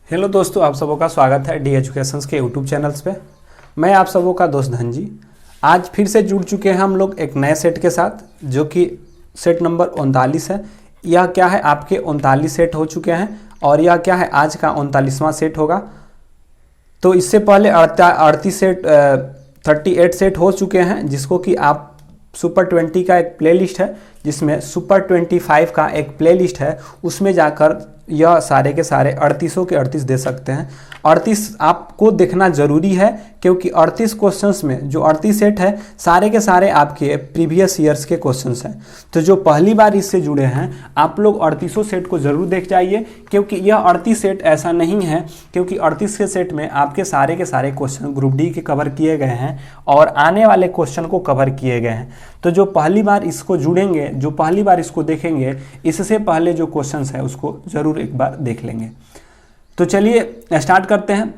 Hello दोस्तों, आप सबों का स्वागत है डी एजुकेशंस के यूट्यूब चैनल्स पे। मैं आप सबों का दोस्त धन जी। आज फिर से जुड़ चुके हैं हम लोग एक नए सेट के साथ, जो कि सेट नंबर 39 है। यह क्या है, आपके 39 सेट हो चुके हैं और यह क्या है, आज का 39वां सेट होगा। तो इससे पहले 38 सेट हो चुके हैं, जिसको कि आप सुपर 20 का एक प्लेलिस्ट है, जिसमें सुपर 25 का एक प्लेलिस्ट है, उसमें जाकर यह सारे के सारे 38 के 38 दे सकते हैं। 38 आपको देखना जरूरी है, क्योंकि 38 क्वेश्चंस में जो 38 सेट है, सारे के सारे आपके प्रीवियस ईयर्स के क्वेश्चंस हैं। तो जो पहली बार इससे जुड़े हैं, आप लोग 38 सेट को जरूर देख जाइए, क्योंकि यह 38 सेट ऐसा नहीं है, क्योंकि 38 के सेट में आपके सारे के सारे क्वेश्चन ग्रुप डी के कवर किए गए हैं और आने वाले क्वेश्चन को कवर किए गए हैं। तो जो पहली बार इसको जुड़ेंगे, जो पहली बार इसको देखेंगे, इससे पहले जो क्वेश्चंस है उसको जरूर एक बार देख लेंगे। तो चलिए स्टार्ट करते हैं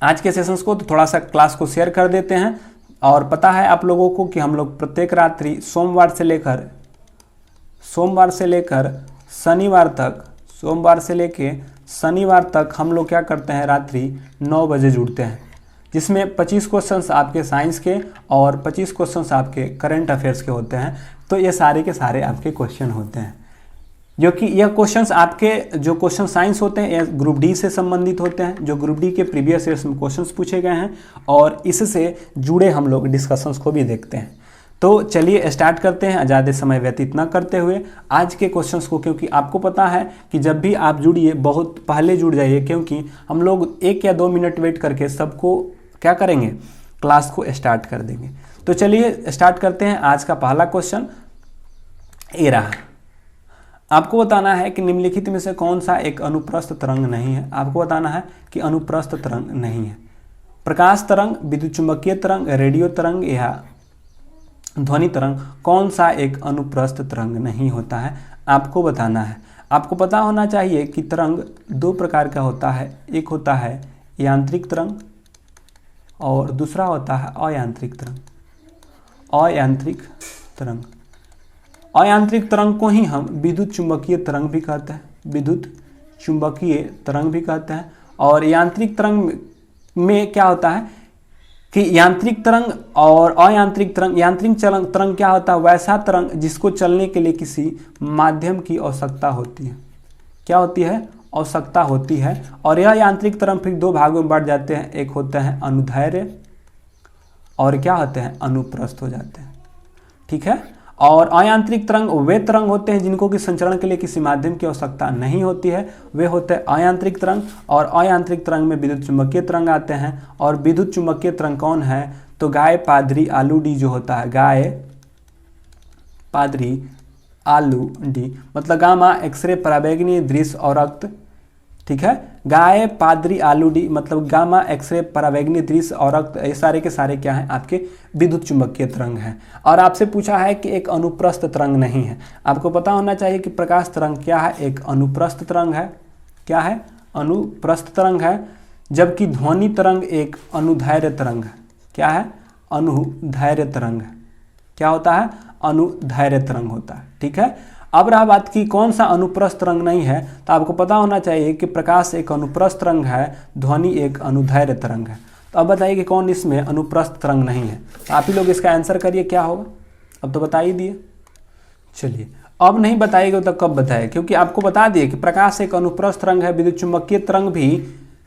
आज के सेशंस को। तो थोड़ा सा क्लास को शेयर कर देते हैं। और पता है आप लोगों को कि हम लोग प्रत्येक रात्रि सोमवार से लेकर शनिवार तक हम लोग क्या करते हैं, रात्रि 9 बजे जुड़ते हैं, जिसमें 25 क्वेश्चंस आपके साइंस के और 25 क्वेश्चंस आपके करंट अफेयर्स के होते हैं। तो ये सारे के सारे आपके क्वेश्चन होते हैं, जो कि यह क्वेश्चंस आपके जो क्वेश्चन साइंस होते हैं, ये ग्रुप डी से संबंधित होते हैं, जो ग्रुप डी के प्रीवियस ईयर्स में क्वेश्चंस पूछे गए हैं, और इससे जुड़े हम लोग डिस्कशंस को भी देखते हैं। तो चलिए स्टार्ट करते हैं, ज़्यादा समय व्यतीत न करते हुए आज के क्वेश्चंस को। क्योंकि आपको पता है कि जब भी आप जुड़िए, बहुत पहले जुड़ जाइए, क्योंकि हम लोग 1 या 2 मिनट वेट करके सबको क्या करेंगे, क्लास को स्टार्ट कर देंगे। तो चलिए स्टार्ट करते हैं। आज का पहला क्वेश्चन ये रहा। आपको बताना है कि निम्नलिखित में से कौन सा एक अनुप्रस्थ तरंग नहीं है। आपको बताना है कि अनुप्रस्थ तरंग नहीं है। प्रकाश तरंग, विद्युत चुंबकीय तरंग, रेडियो तरंग या ध्वनि तरंग, कौन सा एक अनुप्रस्थ तरंग नहीं होता है, आपको बताना है। आपको पता होना चाहिए कि तरंग 2 प्रकार का होता है। एक होता है यांत्रिक तरंग और दूसरा होता है अयांत्रिक तरंग। अयांत्रिक तरंग को ही हम विद्युत चुंबकीय तरंग भी कहते हैं, और यांत्रिक तरंग में क्या होता है कि यांत्रिक तरंग और अयांत्रिक तरंग, यांत्रिक तरंग क्या होता है, वैसा तरंग जिसको चलने के लिए किसी माध्यम की आवश्यकता होती है। क्या होती है, आवश्यकता होती है। और यह यांत्रिक तरंग फिर 2 भागों में बढ़ जाते हैं। एक होते हैं अनुदैर्ध्य और क्या होते हैं, अनुप्रस्थ हो जाते हैं। ठीक है। और अयांत्रिक तरंग वे तरंग होते हैं जिनको कि संचरण के लिए किसी माध्यम की आवश्यकता नहीं होती है, वे होते हैं अयांत्रिक तरंग। और अयांत्रिक तरंग में विद्युत चुंबकीय तरंग आते हैं। और विद्युत चुंबकीय तरंग कौन है, तो गाय पादरी आलू डी जो होता है, गाय पादरी आलू डी मतलब गामा एक्सरे पराबैंगनी दृश्य और रक्त। ठीक है, गाय पादरी आलू डी मतलब गामा एक्सरे पराबैंगनी दृश्य और रक्त, ये सारे के सारे क्या हैं, आपके विद्युत चुंबकीय तरंग हैं। और आपसे पूछा है कि एक अनुप्रस्थ तरंग नहीं है। आपको पता होना चाहिए कि प्रकाश तरंग क्या है, एक अनुप्रस्थ तरंग है। क्या है, अनुप्रस्थ तरंग है। जबकि ध्वनि तरंग एक अनुदैर्ध्य तरंग है। क्या है, अनुदैर्ध्य तरंग है। क्या होता है, अनुदैर्ध्य तरंग होता है। ठीक है। अब रहा बात की कौन सा अनुप्रस्थ तरंग नहीं है, तो आपको पता होना चाहिए कि प्रकाश एक अनुप्रस्थ तरंग है, ध्वनि एक अनुदैर्ध्य तरंग है। तो अब बताइए कि कौन इसमें अनुप्रस्थ तरंग नहीं है। तो आप ही लोग इसका आंसर करिए, क्या होगा। अब तो बता ही दिए। चलिए, अब नहीं बताइएगा तो कब बताए, क्योंकि आपको बता दिए कि प्रकाश एक अनुप्रस्थ तरंग है। विद्युत चुंबकीय तरंग भी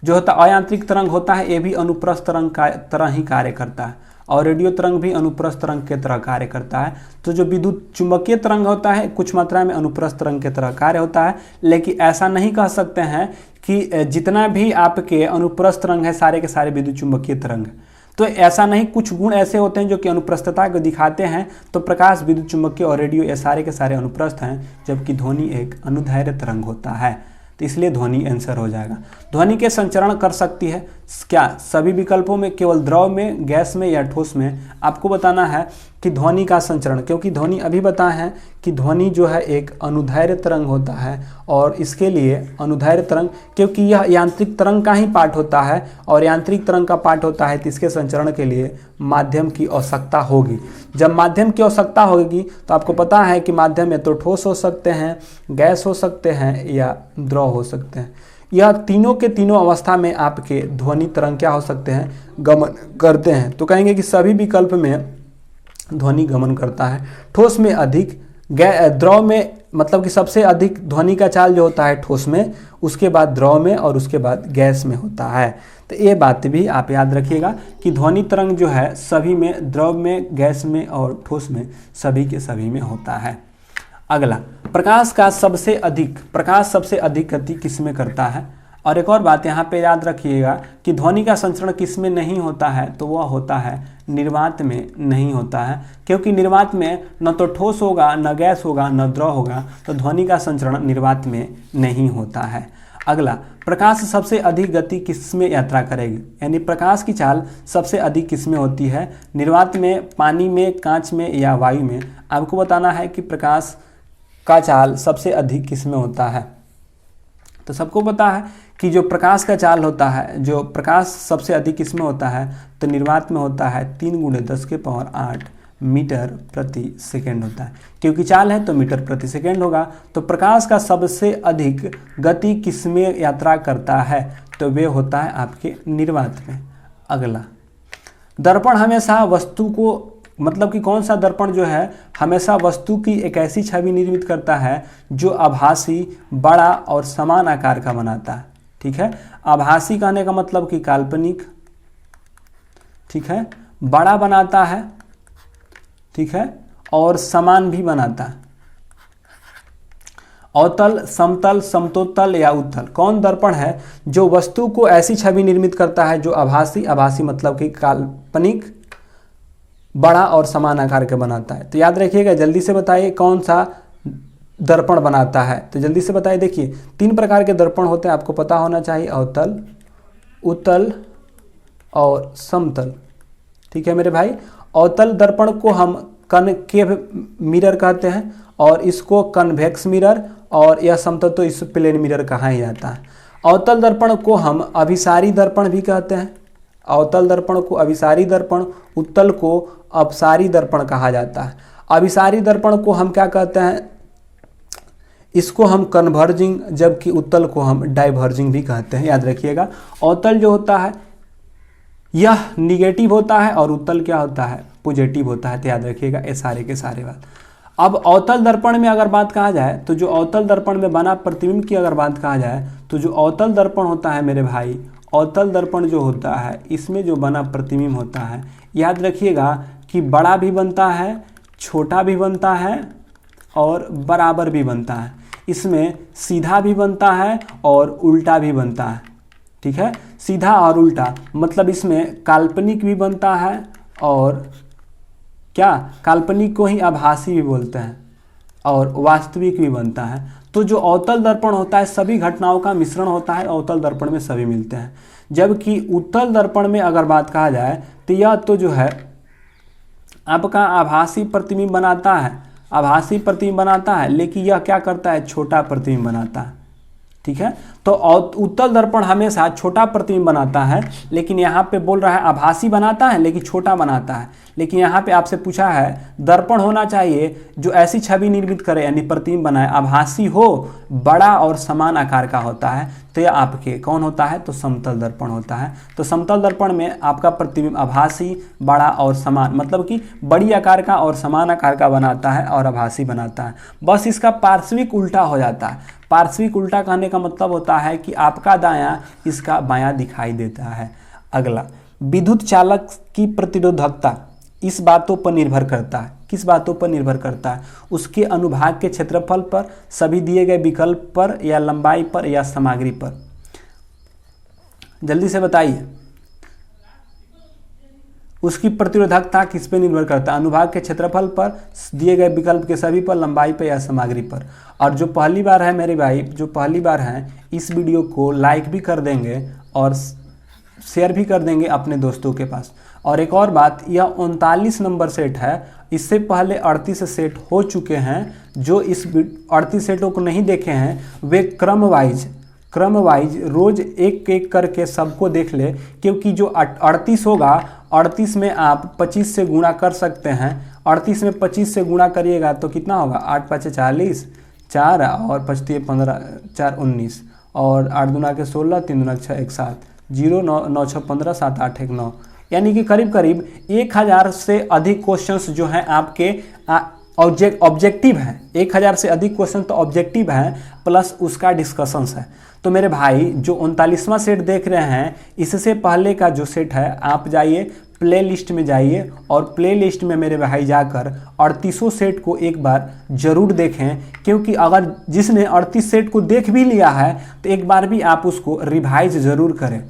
जो होता है अयांत्रिक तरंग होता है, ये भी अनुप्रस्थ तरंग का तरह ही कार्य करता है। और रेडियो तरंग भी अनुप्रस्थ तरंग के तरह कार्य करता है। तो जो विद्युत चुंबकीय तरंग होता है, कुछ मात्रा में अनुप्रस्थ तरंग के तरह कार्य होता है। लेकिन ऐसा नहीं कह सकते हैं कि जितना भी आपके अनुप्रस्थ तरंग है, सारे के सारे विद्युत चुंबकीय तरंग है। तो ऐसा नहीं, कुछ गुण ऐसे होते हैं जो कि अनुप्रस्थता को दिखाते हैं। तो प्रकाश, विद्युत चुंबकीय और रेडियो ये सारे के सारे अनुप्रस्थ हैं, जबकि ध्वनि एक अनुदैर्ध्य तरंग होता है। तो इसलिए ध्वनि आंसर हो जाएगा। ध्वनि के संचरण कर सकती है क्या, सभी विकल्पों में, केवल द्रव में, गैस में या ठोस में। आपको बताना है कि ध्वनि का संचरण, क्योंकि ध्वनि अभी बताए हैं कि ध्वनि जो है एक अनुदैर्ध्य तरंग होता है। और इसके लिए अनुदैर्ध्य तरंग, क्योंकि यह यांत्रिक तरंग का ही पार्ट होता है और यांत्रिक तरंग का पार्ट होता है, तो इसके संचरण के लिए माध्यम की आवश्यकता होगी। जब माध्यम की आवश्यकता होगी तो आपको पता है कि माध्यम में तो ठोस हो सकते हैं, गैस हो सकते हैं या द्रव हो सकते हैं। यह तीनों के तीनों अवस्था में आपके ध्वनि तरंग क्या हो सकते हैं, गमन करते हैं। तो कहेंगे कि सभी विकल्प में ध्वनि गमन करता है। ठोस में अधिक, द्रव में मतलब कि सबसे अधिक ध्वनि का चाल जो होता है ठोस में, उसके बाद द्रव में और उसके बाद गैस में होता है। तो ये बात भी आप याद रखिएगा कि ध्वनि तरंग जो है सभी में, द्रव में, गैस में और ठोस में, सभी के सभी में होता है। अगला, प्रकाश सबसे अधिक गति किस में करता है। और एक और बात यहाँ पे याद रखिएगा कि ध्वनि का संचरण किस में नहीं होता है, तो वह होता है निर्वात में नहीं होता है, क्योंकि निर्वात में न तो ठोस होगा, न गैस होगा, न द्रव होगा, तो ध्वनि का संचरण निर्वात में नहीं होता है। अगला, प्रकाश सबसे अधिक गति किस में यात्रा करेगी, यानी प्रकाश की चाल सबसे अधिक किस में होती है, निर्वात में, पानी में, कांच में या वायु में। आपको बताना है कि प्रकाश का चाल सबसे अधिक किस में होता है। तो सबको पता है कि जो प्रकाश का चाल होता है, जो प्रकाश सबसे अधिक किस में होता है, तो निर्वात में होता है 3 × 10⁸ मीटर प्रति सेकेंड होता है, क्योंकि चाल है तो मीटर प्रति सेकेंड होगा। तो प्रकाश का सबसे अधिक गति किस में यात्रा करता है, तो वे होता है आपके निर्वात में। अगला, दर्पण हमेशा वस्तु को, मतलब कि कौन सा दर्पण जो है हमेशा वस्तु की एक ऐसी छवि निर्मित करता है जो आभासी, बड़ा और समान आकार का बनाता है। ठीक है, आभासी कहने का मतलब कि काल्पनिक, ठीक है, बड़ा बनाता है, ठीक है, और समान भी बनाता है। अवतल, समतल, समतोत्तल या उत्तल, कौन दर्पण है जो वस्तु को ऐसी छवि निर्मित करता है जो आभासी मतलब कि काल्पनिक, बड़ा और समान आकार के बनाता है। तो याद रखिएगा, जल्दी से बताइए कौन सा दर्पण बनाता है, तो जल्दी से बताइए। देखिए 3 प्रकार के दर्पण होते हैं, आपको पता होना चाहिए, अवतल, उत्तल और समतल। ठीक है मेरे भाई, अवतल दर्पण को हम कनकेव मिरर कहते हैं और इसको कन्वेक्स मिरर, और यह समतल तो इस प्लेन मिरर कहा ही जाता है। अवतल दर्पण को हम अभिसारी दर्पण भी कहते हैं, अवतल दर्पण को अभिसारी दर्पण, उत्तल को अपसारी दर्पण कहा जाता है। अभिसारी दर्पण को हम क्या कहते हैं, इसको हम कन्वर्जिंग, जबकि उत्तल को हम डाइवर्जिंग भी कहते हैं। याद रखिएगा, अवतल जो होता है यह निगेटिव होता है और उत्तल क्या होता है, पॉजिटिव होता है। तो याद रखिएगा ये सारे के सारे बात। अब अवतल दर्पण में अगर बात कहा जाए तो जो अवतल दर्पण में बना प्रतिबिंब की अगर बात कहा जाए तो जो अवतल दर्पण होता है मेरे भाई, अवतल दर्पण जो होता है इसमें जो बना प्रतिबिंब होता है, याद रखिएगा कि बड़ा भी बनता है, छोटा भी बनता है और बराबर भी बनता है। इसमें सीधा भी बनता है और उल्टा भी बनता है। ठीक है, सीधा और उल्टा मतलब इसमें काल्पनिक भी बनता है और क्या, काल्पनिक को ही आभासी भी बोलते हैं और वास्तविक भी बनता है। तो जो अवतल दर्पण होता है सभी घटनाओं का मिश्रण होता है, अवतल दर्पण में सभी मिलते हैं। जबकि उत्तल दर्पण में अगर बात कहा जाए तो यह तो जो है आपका आभासी प्रतिबिंब बनाता है, आभासी प्रतिबिंब बनाता है, लेकिन यह क्या करता है, छोटा प्रतिबिंब बनाता है। ठीक है, तो उत्तल दर्पण हमेशा छोटा प्रतिबिंब बनाता है, लेकिन यहाँ पे बोल रहा है आभासी बनाता है लेकिन छोटा बनाता है। लेकिन यहाँ पे आपसे पूछा है दर्पण होना चाहिए जो ऐसी छवि निर्मित करे यानी प्रतिबिंब बनाए, आभासी हो, बड़ा और समान आकार का होता है, तो यह आपके कौन होता है, तो समतल दर्पण होता है। तो समतल दर्पण में आपका प्रतिबिंब आभासी, बड़ा और समान मतलब कि बड़ी आकार का और समान आकार का बनाता है और आभासी बनाता है। बस इसका पार्श्विक उल्टा हो जाता है। पार्श्विक उल्टा कहने का मतलब होता है कि आपका दायां इसका बायां दिखाई देता है। अगला, विद्युत चालक की प्रतिरोधकता इस बातों पर निर्भर करता है, किस बातों पर निर्भर करता है, उसके अनुभाग के क्षेत्रफल पर, सभी दिए गए विकल्प पर, या लंबाई पर, या सामग्री पर। जल्दी से बताइए, उसकी प्रतिरोधकता किस पे निर्भर करता है, अनुभाग के क्षेत्रफल पर, दिए गए विकल्प के सभी पर, लंबाई पर, या सामग्री पर। और जो पहली बार है मेरे भाई, जो पहली बार हैं इस वीडियो को लाइक भी कर देंगे और शेयर भी कर देंगे अपने दोस्तों के पास। और एक और बात, यह 39 नंबर सेट है, इससे पहले 38 सेट हो चुके हैं। जो इस 38 सेटों को नहीं देखे हैं वे क्रम वाइज रोज एक एक करके सबको देख ले, क्योंकि जो 38 होगा 38 में आप 25 से गुणा कर सकते हैं। 38 में 25 से गुणा करिएगा तो कितना होगा, 8 × 5 = 40, 4 और 5 × 15 = 4 = 19, और 8 दूना के 16, 3 दूना के 6, 1 7, 0 9 9 6 15, 7 8 1 9, यानी कि करीब करीब 1000 से अधिक क्वेश्चंस जो हैं आपके ऑब्जेक्टिव हैं। 1000 से अधिक क्वेश्चन तो ऑब्जेक्टिव हैं, प्लस उसका डिस्कशंस है। तो मेरे भाई जो 39वां सेट देख रहे हैं, इससे पहले का जो सेट है आप जाइए प्ले लिस्ट में जाइए और प्ले लिस्ट में मेरे भाई जाकर 38 सेट को एक बार ज़रूर देखें, क्योंकि अगर जिसने 38 सेट को देख भी लिया है तो एक बार भी आप उसको रिवाइज ज़रूर करें,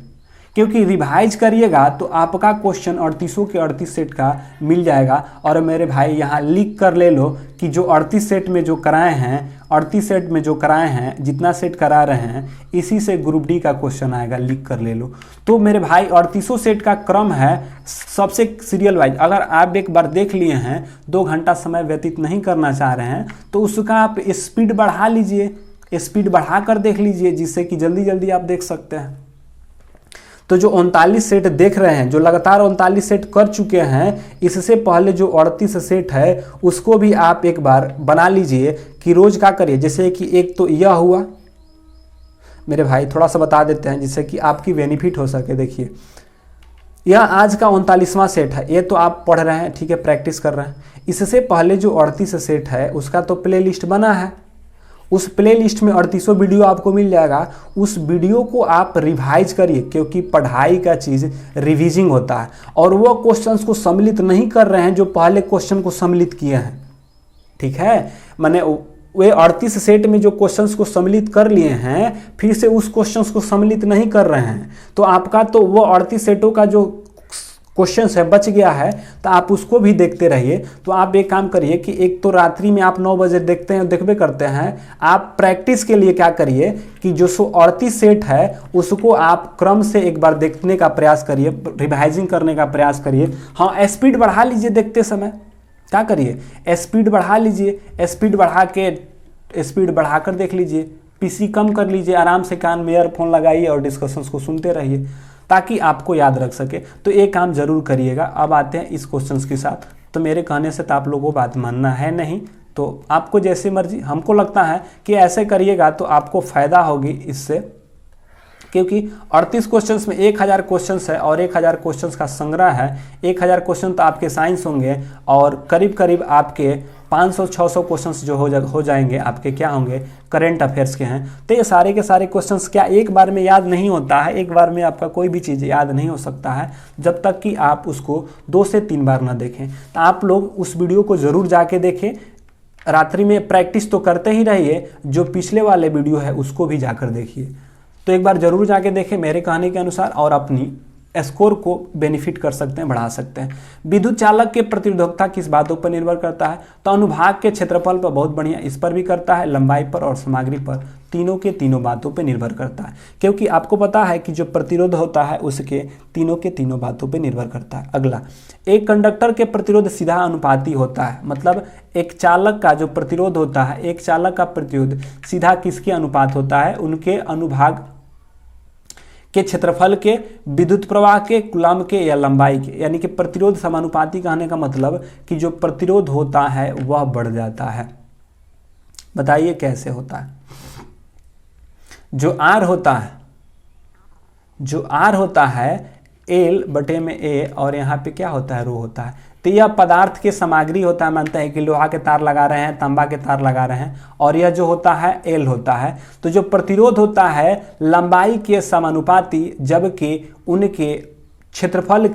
क्योंकि रिवाइज करिएगा तो आपका क्वेश्चन 38 के 38 सेट का मिल जाएगा। और मेरे भाई यहाँ लिख कर ले लो कि जो 38 सेट में जो कराए हैं, 38 सेट में जो कराए हैं, जितना सेट करा रहे हैं, इसी से ग्रुप डी का क्वेश्चन आएगा, लिख कर ले लो। तो मेरे भाई 38 सेट का क्रम है सबसे सीरियल वाइज। अगर आप एक बार देख लिए हैं, 2 घंटा समय व्यतीत नहीं करना चाह रहे हैं, तो उसका आप स्पीड बढ़ा लीजिए, स्पीड बढ़ा कर देख लीजिए, जिससे कि जल्दी जल्दी आप देख सकते हैं। तो जो 39 सेट देख रहे हैं, जो लगातार 39 सेट कर चुके हैं, इससे पहले जो 38 सेट है उसको भी आप एक बार बना लीजिए कि रोज क्या करिए। जैसे कि एक तो यह हुआ मेरे भाई, थोड़ा सा बता देते हैं जिससे कि आपकी बेनिफिट हो सके। देखिए यह आज का 39वां सेट है, ये तो आप पढ़ रहे हैं, ठीक है, प्रैक्टिस कर रहे हैं। इससे पहले जो 38 सेट है उसका तो प्ले लिस्ट बना है, उस प्ले लिस्ट में 38 वीडियो आपको मिल जाएगा। उस वीडियो को आप रिवाइज करिए, क्योंकि पढ़ाई का चीज़ रिवीजिंग होता है, और वो क्वेश्चंस को सम्मिलित नहीं कर रहे हैं जो पहले क्वेश्चन को सम्मिलित किए हैं, ठीक है। माने वे 38 सेट में जो क्वेश्चंस को सम्मिलित कर लिए हैं, फिर से उस क्वेश्चंस को सम्मिलित नहीं कर रहे हैं, तो आपका तो वो 38 सेटों का जो क्वेश्चंस है बच गया है, तो आप उसको भी देखते रहिए। तो आप एक काम करिए कि एक तो रात्रि में आप 9 बजे देखते हैं, देखबे करते हैं, आप प्रैक्टिस के लिए क्या करिए कि जो 38 सेट है उसको आप क्रम से एक बार देखने का प्रयास करिए, रिवाइजिंग करने का प्रयास करिए। हाँ, स्पीड बढ़ा लीजिए, देखते समय क्या करिए, स्पीड बढ़ा लीजिए, स्पीड बढ़ा के स्पीड बढ़ाकर देख लीजिए, पीसी कम कर लीजिए, आराम से कान में ईयरफोन लगाइए और डिस्कशंस को सुनते रहिए ताकि आपको याद रख सके। तो ये काम जरूर करिएगा। अब आते हैं इस क्वेश्चंस के साथ। तो मेरे कहने से तो आप लोगों को बात मानना है नहीं, तो आपको जैसे मर्जी, हमको लगता है कि ऐसे करिएगा तो आपको फ़ायदा होगी इससे, क्योंकि 38 क्वेश्चंस में 1000 क्वेश्चंस है और 1000 क्वेश्चंस का संग्रह है। 1000 क्वेश्चन तो आपके साइंस होंगे और करीब करीब आपके 500-600 क्वेश्चंस जो हो जाएंगे आपके क्या होंगे, करंट अफेयर्स के हैं। तो ये सारे के सारे क्वेश्चंस क्या एक बार में याद नहीं होता है, एक बार में आपका कोई भी चीज़ याद नहीं हो सकता है जब तक कि आप उसको 2 से 3 बार ना देखें। तो आप लोग उस वीडियो को ज़रूर जाके देखें, रात्रि में प्रैक्टिस तो करते ही रहिए, जो पिछले वाले वीडियो है उसको भी जाकर देखिए। तो एक बार जरूर जाके देखें मेरे कहने के अनुसार, और अपनी स्कोर को बेनिफिट कर सकते हैं, बढ़ा सकते हैं। विद्युत चालक के प्रतिरोधकता किस बातों पर निर्भर करता है, तो अनुभाग के क्षेत्रफल पर, बहुत बढ़िया, इस पर भी करता है, लंबाई पर और सामग्री पर, तीनों के तीनों बातों पर निर्भर करता है। क्योंकि आपको पता है कि जो प्रतिरोध होता है उसके तीनों के तीनों बातों पर निर्भर करता है। अगला, एक कंडक्टर के प्रतिरोध सीधा अनुपाती होता है, मतलब एक चालक का जो प्रतिरोध होता है, एक चालक का प्रतिरोध सीधा किसके अनुपात होता है, उनके अनुभाग के क्षेत्रफल के, विद्युत प्रवाह के, कूलम्ब के या लंबाई के। यानी कि प्रतिरोध समानुपाती कहने का मतलब कि जो प्रतिरोध होता है वह बढ़ जाता है। बताइए कैसे होता है। जो आर होता है एल बटे में ए, और यहाँ पे क्या होता है, रो होता है। तो यह पदार्थ के सामग्री होता है, मानते हैं कि लोहा के तार लगा रहे हैं, तांबा के तार लगा रहे हैं, और यह जो होता है एल होता है। तो जो प्रतिरोध होता है लंबाई के समानुपाती, जबकि उनके क्षेत्रफल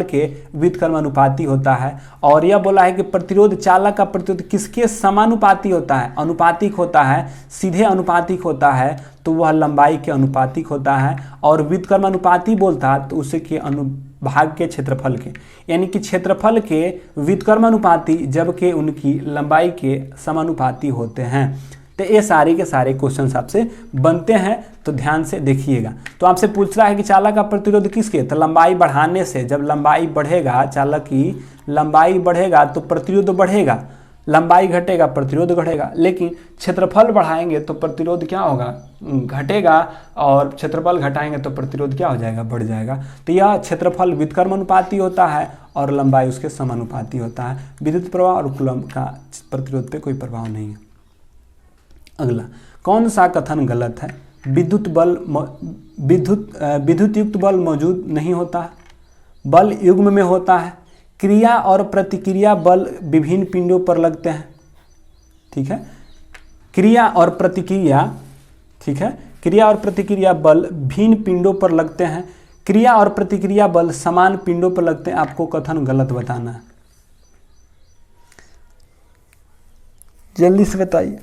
के व्युत्क्रमानुपाती होता है। और यह बोला है कि प्रतिरोध, चालक का प्रतिरोध किसके समानुपाती होता है, अनुपातिक होता है, सीधे अनुपातिक होता है, तो वह लंबाई के अनुपातिक होता है। और व्युत्क्रमानुपाती बोलता है तो उसके अनुभाग के क्षेत्रफल के, यानी कि क्षेत्रफल के व्युत्क्रमानुपाती, जबकि उनकी लंबाई के समानुपाती होते हैं। तो ये सारे के सारे क्वेश्चंस आपसे बनते हैं, तो ध्यान से देखिएगा। तो आपसे पूछ रहा है कि चालक का प्रतिरोध किसके, तो लंबाई बढ़ाने से। जब लंबाई बढ़ेगा, चालक की लंबाई बढ़ेगा तो प्रतिरोध बढ़ेगा, लंबाई घटेगा प्रतिरोध घटेगा। लेकिन क्षेत्रफल बढ़ाएंगे तो प्रतिरोध क्या होगा, घटेगा, और क्षेत्रफल घटाएंगे तो प्रतिरोध क्या हो जाएगा, बढ़ जाएगा। तो यह क्षेत्रफल व्युत्क्रमानुपाती होता है और लंबाई उसके समानुपाती होता है। विद्युत प्रवाह और कूलम्ब का प्रतिरोध पे कोई प्रभाव नहीं है। अगला, कौन सा कथन गलत है? विद्युत युक्त बल मौजूद नहीं होता है, बल युग्म में होता है, क्रिया और प्रतिक्रिया बल विभिन्न पिंडों पर लगते हैं। ठीक है, क्रिया और प्रतिक्रिया, ठीक है, क्रिया और प्रतिक्रिया बल भिन्न पिंडों पर लगते हैं, क्रिया और प्रतिक्रिया बल समान पिंडों पर लगते हैं। आपको कथन गलत बताना है, जल्दी से बताइए।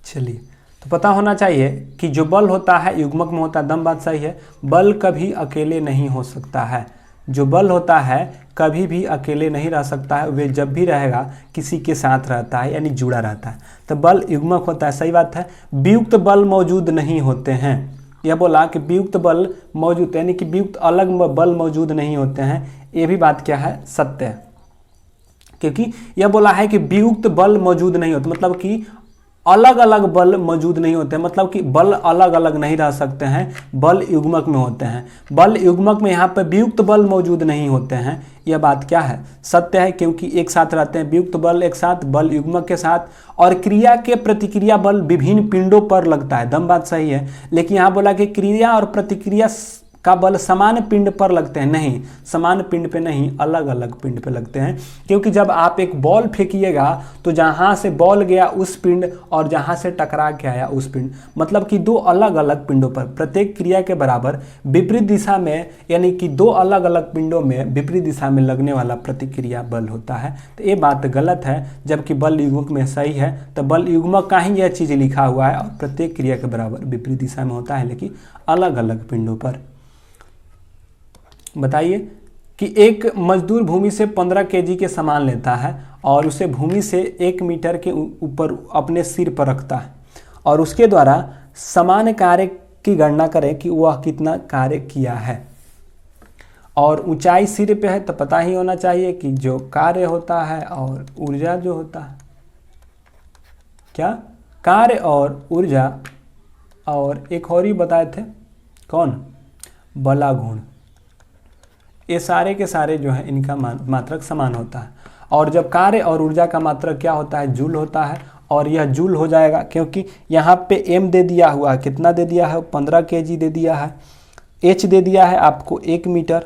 चलिए, तो पता होना चाहिए कि जो बल होता है युग्मक में होता है, दम बात सही है। बल कभी अकेले नहीं हो सकता है, जो बल होता है कभी भी अकेले नहीं रह सकता है, वे जब भी रहेगा किसी के साथ रहता है, यानी जुड़ा रहता है। तो बल युग्मक होता है, सही बात है। वियुक्त बल मौजूद नहीं होते हैं, यह बोला कि वियुक्त बल मौजूद, यानी कि वियुक्त अलग बल मौजूद नहीं होते हैं, ये भी बात क्या है? सत्य है। क्योंकि यह बोला है कि वियुक्त बल मौजूद नहीं होते, मतलब कि अलग अलग बल मौजूद नहीं होते हैं, मतलब कि बल अलग अलग नहीं रह सकते हैं, बल युग्मक में होते हैं। बल युग्मक में यहाँ पर वियुक्त बल मौजूद नहीं होते हैं, यह बात क्या है? सत्य है, क्योंकि एक साथ रहते हैं, वियुक्त बल एक साथ, बल युग्मक के साथ, और क्रिया के प्रतिक्रिया बल विभिन्न पिंडों पर लगता है, दम बात सही है। लेकिन यहाँ बोला कि क्रिया और प्रतिक्रिया का बल समान पिंड पर लगते हैं, नहीं, समान पिंड पे नहीं, अलग अलग पिंड पे लगते हैं। क्योंकि जब आप एक बॉल फेंकिएगा तो जहाँ से बॉल गया उस पिंड और जहाँ से टकरा के आया उस पिंड, मतलब कि दो अलग अलग पिंडों पर प्रत्येक क्रिया के बराबर विपरीत दिशा में, यानी कि दो अलग अलग पिंडों में विपरीत दिशा में लगने वाला प्रतिक्रिया बल होता है। तो ये बात गलत है, जबकि बल युग्मक में सही है। तो बल युग्मक का ही यह चीज़ लिखा हुआ है, और प्रत्येक क्रिया के बराबर विपरीत दिशा में होता है, लेकिन अलग अलग पिंडों पर। बताइए कि एक मजदूर भूमि से 15 केजी के सामान लेता है और उसे भूमि से 1 मीटर के ऊपर अपने सिर पर रखता है, और उसके द्वारा समान कार्य की गणना करें कि वह कितना कार्य किया है। और ऊंचाई सिर पे है, तो पता ही होना चाहिए कि जो कार्य होता है और ऊर्जा जो होता है, क्या कार्य और ऊर्जा, और एक और ही बताए थे, कौन? बलागुण। ये सारे के सारे जो है इनका मात्रक समान होता है। और जब कार्य और ऊर्जा का मात्रक क्या होता है? जूल होता है, और यह जूल हो जाएगा, क्योंकि यहाँ पे m दे दिया हुआ है, कितना दे दिया है? 15 केजी दे दिया है, h दे दिया है आपको 1 मीटर,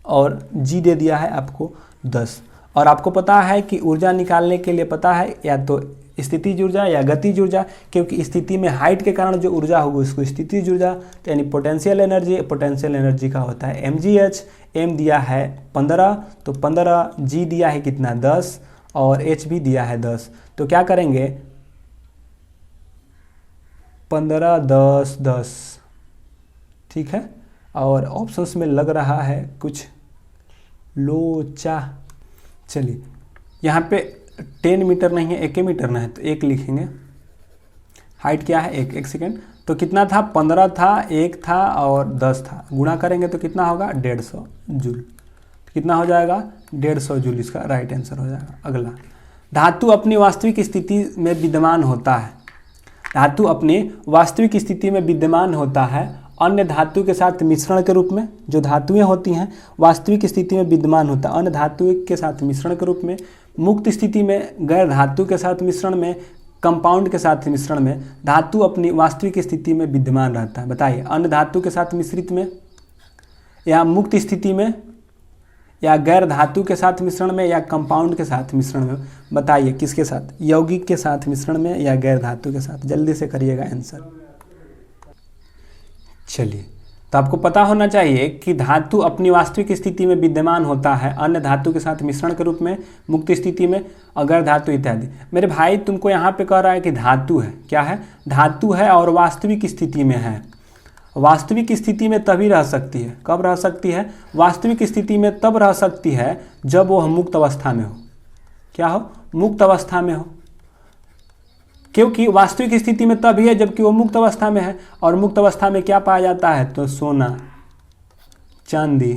और g दे दिया है आपको 10। और आपको पता है कि ऊर्जा निकालने के लिए पता है या तो स्थितिज ऊर्जा या गतिज ऊर्जा, क्योंकि स्थिति में हाइट के कारण जो ऊर्जा होगी उसको स्थितिज ऊर्जा, तो यानी पोटेंशियल एनर्जी, पोटेंशियल एनर्जी का होता है mgh। m दिया है 15, तो 15, g दिया है कितना? 10, और h भी दिया है 10। तो क्या करेंगे? 15, 10, 10, ठीक है। और ऑप्शंस में लग रहा है कुछ लोचा। चलिए, यहाँ पे 10 मीटर नहीं है, 1 मीटर ना है, तो 1 लिखेंगे। हाइट क्या है? 1 सेकेंड। तो कितना था? 15 था, 1 था और 10 था, गुणा करेंगे तो कितना होगा? 150 जूल। तो कितना हो जाएगा? 150 जूल इसका राइट आंसर हो जाएगा। अगला, धातु अपनी वास्तविक स्थिति में विद्यमान होता है। धातु अपनी वास्तविक स्थिति में विद्यमान होता है अन्य धातु के साथ मिश्रण के रूप में। जो धातुएं होती हैं वास्तविक स्थिति में विद्यमान होता है अन्य धातु के साथ मिश्रण के रूप में, मुक्त स्थिति में, गैर धातु के साथ मिश्रण में, कंपाउंड के साथ मिश्रण में। धातु अपनी वास्तविक स्थिति में विद्यमान रहता है। बताइए, अन्य धातु के साथ मिश्रित में, या मुक्त स्थिति में, या गैर धातु के साथ मिश्रण में, या कंपाउंड के साथ मिश्रण में। बताइए किसके साथ? यौगिक के साथ मिश्रण में या गैर धातु के साथ? जल्दी से करिएगा आंसर। चलिए, तो आपको पता होना चाहिए कि धातु अपनी वास्तविक स्थिति में विद्यमान होता है अन्य धातु के साथ मिश्रण के रूप में, मुक्त स्थिति में, अगर धातु इत्यादि। मेरे भाई तुमको यहाँ पे कह रहा है कि धातु है, क्या है? धातु है और वास्तविक स्थिति में है। वास्तविक स्थिति में तभी रह सकती है, कब रह सकती है? वास्तविक स्थिति में तब रह सकती है जब वो मुक्त अवस्था में हो। क्या हो? मुक्त अवस्था में हो, क्योंकि वास्तविक स्थिति में तभी है जबकि वो मुक्त अवस्था में है। और मुक्त अवस्था में क्या पाया जाता है? तो सोना, चांदी,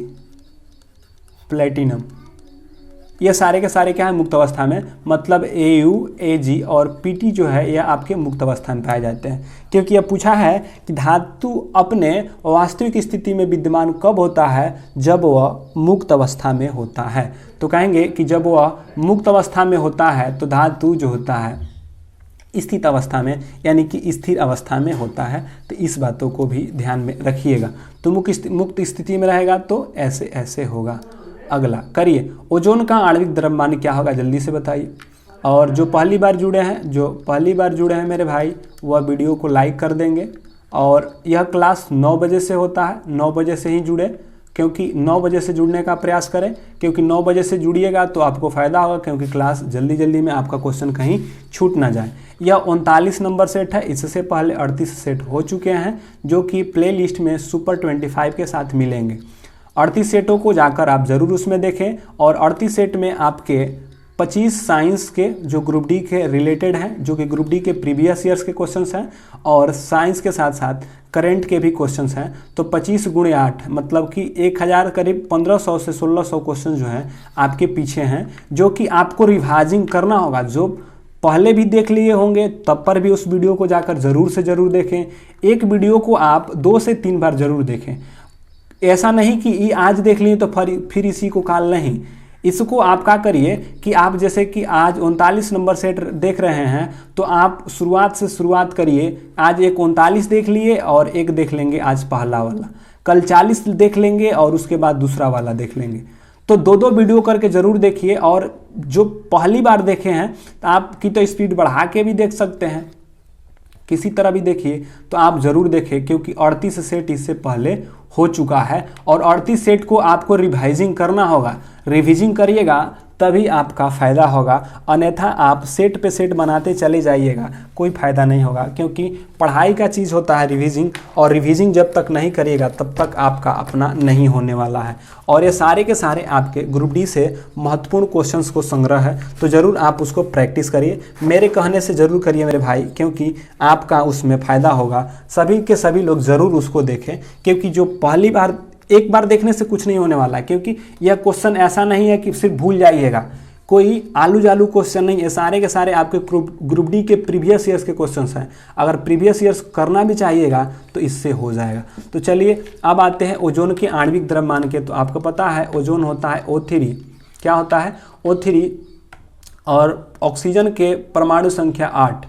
प्लेटिनम, ये सारे के सारे क्या है, मुक्त अवस्था में, मतलब AU, AG और PT जो है ये आपके मुक्त अवस्था में पाए जाते हैं। क्योंकि यह पूछा है कि धातु अपने वास्तविक स्थिति में विद्यमान कब होता है, जब वह मुक्त अवस्था में होता है। तो कहेंगे कि जब वह मुक्त अवस्था में होता है तो धातु जो होता है स्थित अवस्था में, यानी कि स्थिर अवस्था में होता है। तो इस बातों को भी ध्यान में रखिएगा। तो मुक्त स्थिति में रहेगा तो ऐसे ऐसे होगा। अगला करिए, ओजोन का आणविक द्रव्यमान क्या होगा, जल्दी से बताइए। और जो पहली बार जुड़े हैं मेरे भाई, वह वीडियो को लाइक कर देंगे। और यह क्लास 9 बजे से होता है, 9 बजे से ही जुड़े, क्योंकि 9 बजे से जुड़ने का प्रयास करें, क्योंकि 9 बजे से जुड़िएगा तो आपको फ़ायदा होगा, क्योंकि क्लास जल्दी जल्दी में आपका क्वेश्चन कहीं छूट ना जाए। यह 39 नंबर सेट है, इससे पहले 38 सेट हो चुके हैं, जो कि प्ले लिस्ट में सुपर 25 के साथ मिलेंगे। 38 सेटों को जाकर आप ज़रूर उसमें देखें। और 38 सेट में आपके 25 साइंस के जो ग्रुप डी के रिलेटेड हैं, जो कि ग्रुप डी के प्रीवियस ईयर्स के क्वेश्चंस हैं, और साइंस के साथ साथ करंट के भी क्वेश्चंस हैं। तो 25 × 8 मतलब कि 1000 करीब 1500 से 1600 क्वेश्चन जो हैं आपके पीछे हैं, जो कि आपको रिवाइजिंग करना होगा। जो पहले भी देख लिए होंगे तब पर भी उस वीडियो को जाकर ज़रूर से ज़रूर देखें। एक वीडियो को आप 2 से 3 बार ज़रूर देखें। ऐसा नहीं कि आज देख लिए तो फिर इसी को काल नहीं। इसको आप क्या करिए कि आप जैसे कि आज 39 नंबर सेट देख रहे हैं, तो आप शुरुआत से शुरुआत करिए। आज एक 39 देख लिए और एक देख लेंगे आज पहला वाला, कल 40 देख लेंगे और उसके बाद दूसरा वाला देख लेंगे। तो 2-2 वीडियो करके ज़रूर देखिए। और जो पहली बार देखे हैं तो आपकी तो स्पीड बढ़ा के भी देख सकते हैं, किसी तरह भी देखिए, तो आप ज़रूर देखें, क्योंकि 38 सेट इससे पहले हो चुका है। और 38 सेट को आपको रिवाइजिंग करना होगा। रिवीजिंग करिएगा तभी आपका फ़ायदा होगा, अन्यथा आप सेट पे सेट बनाते चले जाइएगा, कोई फ़ायदा नहीं होगा। क्योंकि पढ़ाई का चीज़ होता है रिवीजिंग, और रिवीजिंग जब तक नहीं करिएगा तब तक आपका अपना नहीं होने वाला है। और ये सारे के सारे आपके ग्रुप डी से महत्वपूर्ण क्वेश्चंस को संग्रह है, तो ज़रूर आप उसको प्रैक्टिस करिए। मेरे कहने से ज़रूर करिए मेरे भाई, क्योंकि आपका उसमें फ़ायदा होगा। सभी के सभी लोग ज़रूर उसको देखें, क्योंकि जो पहली बार एक बार देखने से कुछ नहीं होने वाला है। क्योंकि यह क्वेश्चन ऐसा नहीं है कि सिर्फ भूल जाइएगा, कोई आलू जालू क्वेश्चन नहीं है। सारे के सारे आपके ग्रुप डी के प्रीवियस ईयर्स के क्वेश्चंस हैं। अगर प्रीवियस ईयर्स करना भी चाहिएगा तो इससे हो जाएगा। तो चलिए अब आते हैं ओजोन के आणविक द्रव्यमान के। तो आपको पता है ओजोन होता है O3। क्या होता है? O3। और ऑक्सीजन के परमाणु संख्या 8,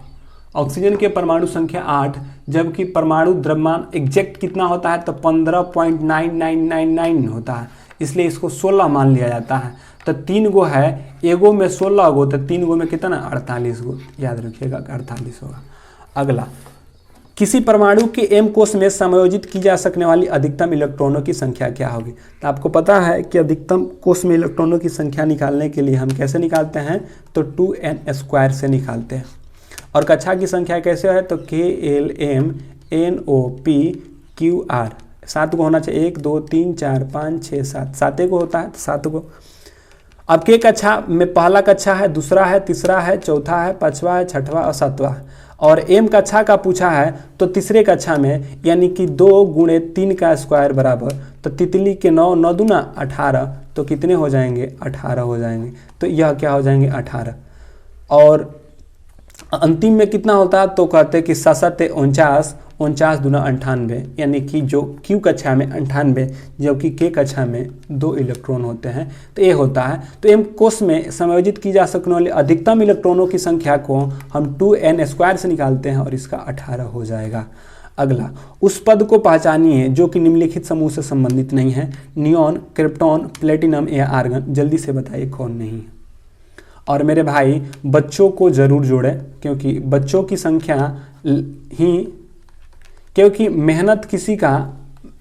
ऑक्सीजन के परमाणु संख्या 8, जबकि परमाणु द्रव्यमान एग्जैक्ट कितना होता है? तो 15.9999 होता है, इसलिए इसको 16 मान लिया जाता है। तो 3 गो है, एगो में 16 गो, तो 3 गो में कितना? 48 गो, याद रखिएगा 48 होगा। अगला, किसी परमाणु के m कोश में समायोजित की जा सकने वाली अधिकतम इलेक्ट्रॉनों की संख्या क्या होगी? तो आपको पता है कि अधिकतम कोश में इलेक्ट्रॉनों की संख्या निकालने के लिए हम कैसे निकालते हैं? तो 2n² से निकालते हैं। और कक्षा की संख्या कैसे है? तो KLMNOPQR 7 को होना चाहिए। 1 2 3 4 5 6 7, 7 को होता है, तो 7 को। अब के कक्षा में पहला कक्षा है, दूसरा है, तीसरा है, चौथा है, पांचवा है, छठवां और सातवां। और एम कक्षा का पूछा है तो तीसरे कक्षा में, यानी कि 2 × 3 का स्क्वायर बराबर, तो तितली के 9 9 दूना 18, तो कितने हो जाएंगे? 18 हो जाएंगे। तो यह क्या हो जाएंगे? 18। और अंतिम में कितना होता है? तो कहते हैं कि 7 49, 49 दूना 98, यानी कि जो क्यू कक्षा में 98, जबकि के कक्षा में 2 इलेक्ट्रॉन होते हैं, तो ये होता है। तो एम कोश में समायोजित की जा सकने वाली अधिकतम इलेक्ट्रॉनों की संख्या को हम 2n² से निकालते हैं और इसका 18 हो जाएगा। अगला, उस पद को पहचानिए जो कि निम्नलिखित समूह से संबंधित नहीं है। नियॉन, क्रिप्टॉन, प्लेटिनम या आर्गन। जल्दी से बताइए कौन नहीं है। और मेरे भाई बच्चों को ज़रूर जोड़ें, क्योंकि बच्चों की संख्या ही, क्योंकि मेहनत किसी का,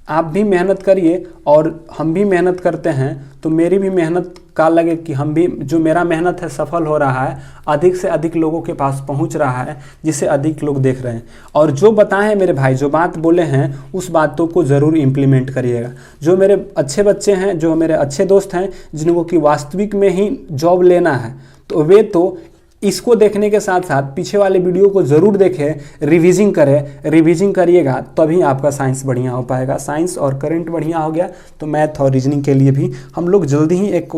आप भी मेहनत करिए और हम भी मेहनत करते हैं, तो मेरी भी मेहनत का लगे कि हम भी, जो मेरा मेहनत है सफल हो रहा है, अधिक से अधिक लोगों के पास पहुंच रहा है, जिसे अधिक लोग देख रहे हैं। और जो बताएं मेरे भाई, जो बात बोले हैं उस बातों को ज़रूर इम्प्लीमेंट करिएगा। जो मेरे अच्छे बच्चे हैं, जो मेरे अच्छे दोस्त हैं, जिनको कि वास्तविक में ही जॉब लेना है, तो वे तो इसको देखने के साथ साथ पीछे वाले वीडियो को ज़रूर देखें, रिवीजिंग करें। रिवीजिंग करिएगा तभी आपका साइंस बढ़िया हो पाएगा। साइंस और करंट बढ़िया हो गया तो मैथ और रीजनिंग के लिए भी हम लोग जल्दी ही एक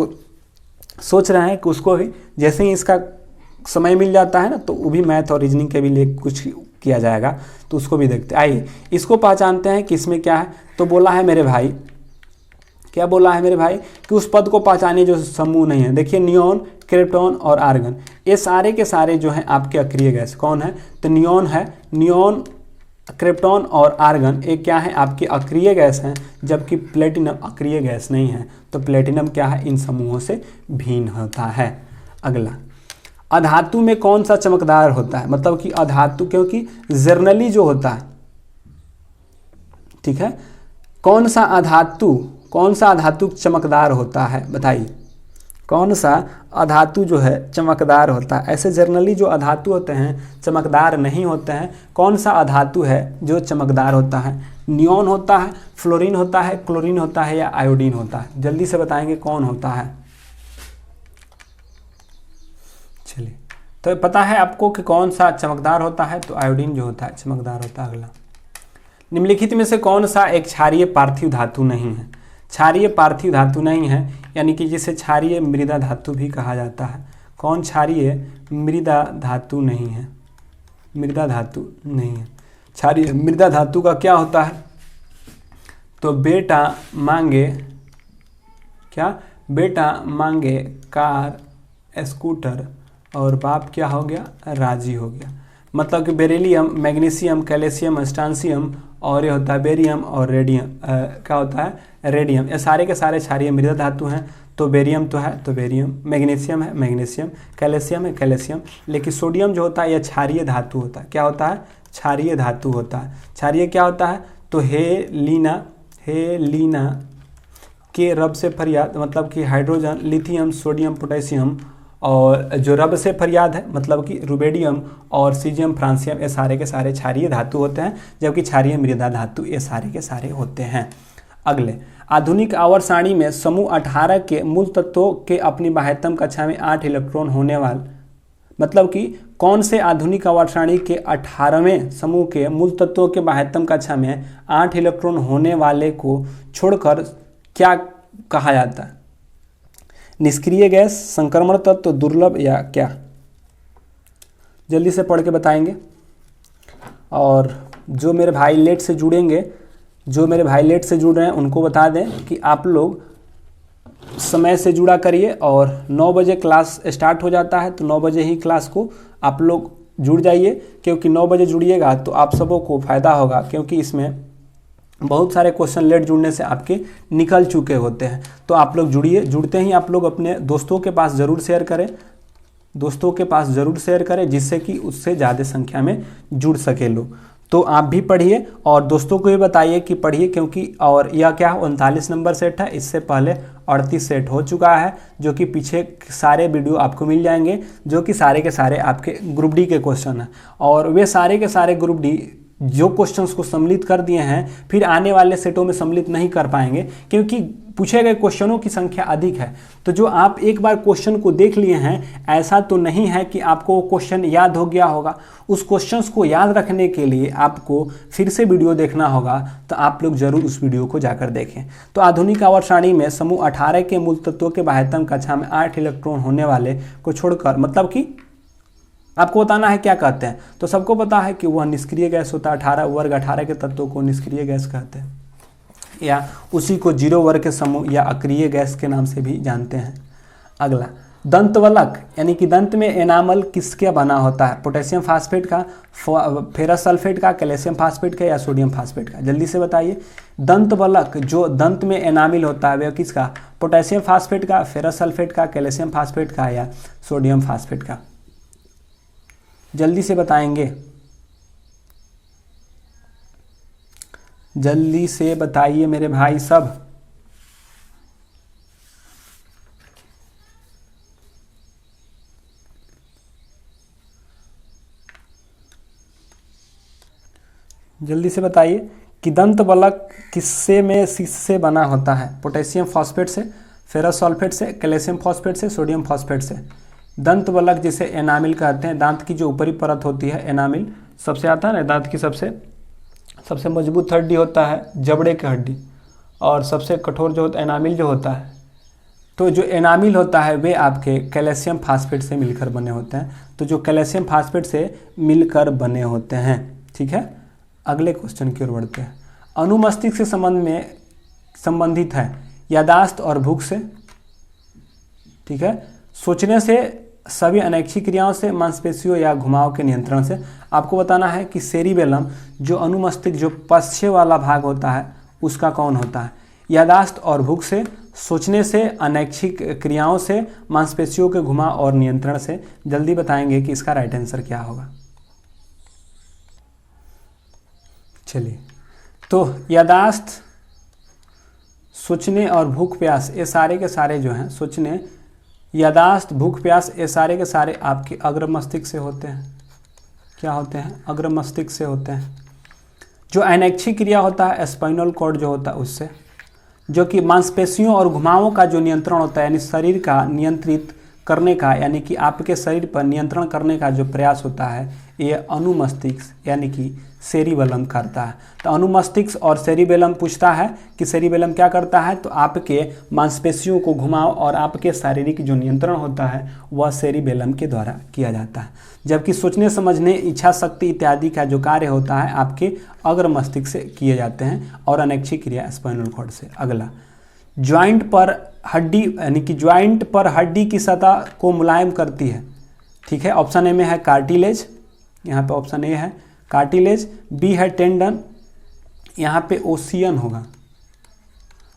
सोच रहे हैं कि उसको भी जैसे ही इसका समय मिल जाता है ना तो वो भी मैथ और रीजनिंग के भी लिए कुछ किया जाएगा, तो उसको भी देखते हैं। आइए इसको पहचानते हैं कि इसमें क्या है। तो बोला है मेरे भाई, क्या बोला है मेरे भाई कि उस पद को पहचानिए जो समूह नहीं है। देखिए नियॉन, क्रिप्टॉन और आर्गन, ये सारे के सारे जो हैं आपके अक्रिय गैस कौन है, तो नियॉन है। नियॉन, क्रिप्टॉन और आर्गन एक क्या है आपके अक्रिय गैस हैं, जबकि प्लेटिनम अक्रिय गैस नहीं है। तो प्लेटिनम क्या है, इन समूहों से भिन्न होता है। अगला, अधातु में कौन सा चमकदार होता है, मतलब कि अधातु, क्योंकि जर्नली जो होता है, ठीक है, कौन सा अधातु चमकदार होता है, बताइए कौन सा अधातु जो है चमकदार होता है। ऐसे जर्नली जो अधातु होते हैं चमकदार नहीं होते हैं। कौन सा अधातु है जो चमकदार होता है, नियॉन होता है, फ्लोरीन होता है, क्लोरीन होता है या आयोडीन होता है, जल्दी से बताएंगे कौन होता है। चलिए, तो पता है आपको कि कौन सा चमकदार होता है, तो आयोडीन जो होता है चमकदार होता है। अगला, निम्नलिखित में से कौन सा एक क्षारीय पार्थिव धातु नहीं है। क्षारीय पार्थिव धातु नहीं है, यानी कि जिसे क्षारीय मृदा धातु भी कहा जाता है। कौन क्षारीय मृदा धातु नहीं है, मृदा धातु नहीं है। क्षारीय मृदा धातु का क्या होता है, तो बेटा मांगे क्या, बेटा मांगे कार, स्कूटर और बाप क्या हो गया, राजी हो गया। मतलब कि बेरिलियम, मैग्नीशियम, कैल्शियम, स्ट्रांसियम और ये होता है बेरियम और रेडियम, क्या होता है, रेडियम। ये सारे के सारे क्षारीय मृदा धातु हैं। तो बेरियम तो है तो बेरियम, मैग्नीशियम है मैग्नीशियम, कैल्शियम है कैल्शियम। लेकिन सोडियम जो होता है यह क्षारीय धातु होता है। क्या होता है, क्षारीय धातु होता है। क्षारीय क्या होता है, तो हेलिना के रब से फरियाद, मतलब कि हाइड्रोजन, लिथियम, सोडियम, पोटेशियम, और जो रब से फरियाद है मतलब कि रुबेडियम और सीजियम, फ्रांसियम, ये सारे के सारे क्षारीय धातु होते हैं, जबकि क्षारीय मृदा धातु ये सारे के सारे होते हैं। अगले, आधुनिक आवर्त सारणी में समूह 18 के मूल तत्वों के अपनी बाह्यतम कक्षा में 8 इलेक्ट्रॉन होने वाले, मतलब कि कौन से आधुनिक आवर्त सारणी के 18वें समूह के मूल तत्वों के बाह्यतम कक्षा में 8 इलेक्ट्रॉन होने वाले को छोड़कर क्या कहा जाता है, निष्क्रिय गैस, संक्रमण तत्व, दुर्लभ या क्या, जल्दी से पढ़ के बताएंगे। और जो मेरे भाई लेट से जुड़ेंगे, जो मेरे भाई लेट से जुड़ रहे हैं उनको बता दें कि आप लोग समय से जुड़ा करिए, और 9 बजे क्लास स्टार्ट हो जाता है, तो 9 बजे ही क्लास को आप लोग जुड़ जाइए, क्योंकि 9 बजे जुड़िएगा तो आप सबों को फ़ायदा होगा, क्योंकि इसमें बहुत सारे क्वेश्चन लेट जुड़ने से आपके निकल चुके होते हैं। तो आप लोग जुड़िए, जुड़ते ही आप लोग अपने दोस्तों के पास ज़रूर शेयर करें, दोस्तों के पास ज़रूर शेयर करें, जिससे कि उससे ज़्यादा संख्या में जुड़ सके लोग। तो आप भी पढ़िए और दोस्तों को भी बताइए कि पढ़िए, क्योंकि और यह क्या 39 नंबर सेट है, इससे पहले 38 सेट हो चुका है, जो कि पीछे सारे वीडियो आपको मिल जाएंगे, जो कि सारे के सारे आपके ग्रुप डी के क्वेश्चन हैं। और वे सारे के सारे ग्रुप डी जो क्वेश्चंस को सम्मिलित कर दिए हैं, फिर आने वाले सेटों में सम्मिलित नहीं कर पाएंगे, क्योंकि पूछे गए क्वेश्चनों की संख्या अधिक है। तो जो आप एक बार क्वेश्चन को देख लिए हैं, ऐसा तो नहीं है कि आपको क्वेश्चन याद हो गया होगा। उस क्वेश्चंस को याद रखने के लिए आपको फिर से वीडियो देखना होगा, तो आप लोग जरूर उस वीडियो को जाकर देखें। तो आधुनिक आवर्त सारणी में समूह 18 के मूल तत्वों के बाह्यतम कक्षा में 8 इलेक्ट्रॉन होने वाले को छोड़कर, मतलब कि आपको बताना है क्या कहते हैं। तो सबको पता है कि वह निष्क्रिय गैस होता है। 18 वर्ग 18 के तत्वों को निष्क्रिय गैस कहते हैं, या उसी को 0 वर्ग के समूह या अक्रिय गैस के नाम से भी जानते हैं। अगला, दंतवलक यानी कि दंत में एनामल किसके बना होता है, पोटेशियम फास्फेट का, फेरस सल्फेट का, कैल्शियम फास्फेट का या सोडियम फास्फेट का, जल्दी से बताइए। दंतवलक जो दंत में एनामिल होता है वह किसका, पोटेशियम फास्फेट का, फेरस सल्फेट का, कैल्शियम फास्फेट का या सोडियम फास्फेट का, जल्दी से बताएंगे, जल्दी से बताइए मेरे भाई सब। जल्दी से बताइए कि दंत बलक किससे बना होता है, पोटेशियम फास्फेट से, फेरस सल्फेट से, कैल्शियम फास्फेट से, सोडियम फास्फेट से। दंत बलक जिसे एनामिल कहते हैं, दांत की जो ऊपरी परत होती है एनामिल, सबसे आता है ना, दांत की सबसे मजबूत हड्डी होता है जबड़े की हड्डी, और सबसे कठोर जो होता है एनामिल जो होता है तो जो एनामिल होता है वे आपके कैल्शियम फास्फेट से मिलकर बने होते हैं, तो जो कैल्शियम फास्फेट से मिलकर बने होते हैं। ठीक है, अगले क्वेश्चन की ओर बढ़ते हैं। अनुमस्तिष्क से संबंधित है यादाश्त और भूख से। ठीक है, सोचने से, सभी अनैच्छिक क्रियाओं से, मांसपेशियों या घुमाव के नियंत्रण से। आपको बताना है कि सेरिबेलम जो अनुमस्तिष्क जो पश्च वाला भाग होता है उसका कौन होता है। यादाश्त और भूख से, सोचने से, अनैच्छिक क्रियाओं से, मांसपेशियों के घुमाव और नियंत्रण से। जल्दी बताएंगे कि इसका राइट आंसर क्या होगा। चलिए, तो यादाश्त, सोचने और भूख प्यास, ये सारे के सारे जो हैं, सोचने, यादाश्त, भूख प्यास, ये सारे के सारे आपके अग्र मस्तिष्क से होते हैं। क्या होते हैं? अग्र मस्तिष्क से होते हैं। जो अनैच्छिक क्रिया होता है स्पाइनल कॉर्ड जो होता है उससे। जो कि मांसपेशियों और घुमावों का जो नियंत्रण होता है, यानी शरीर का नियंत्रित करने का, यानी कि आपके शरीर पर नियंत्रण करने का जो प्रयास होता है, ये अनुमस्तिष्क यानी कि सेरिबेलम करता है। तो अनुमस्तिष्क और सेरिबेलम पूछता है कि सेरिबेलम क्या करता है, तो आपके मांसपेशियों को घुमाव और आपके शारीरिक जो नियंत्रण होता है वह सेरिबेलम के द्वारा किया जाता है। जबकि सोचने, समझने, इच्छा शक्ति इत्यादि का जो कार्य होता है आपके अग्र मस्तिष्क से किए जाते हैं और अनैच्छिक क्रिया स्पाइनल कॉर्ड से। अगला, ज्वाइंट पर हड्डी, यानी कि ज्वाइंट पर हड्डी की सतह को मुलायम करती है। ठीक है, ऑप्शन ए में है कार्टिलेज, यहाँ पे ऑप्शन ए है कार्टिलेज, बी है टेंडन, यहाँ पे ओसियन होगा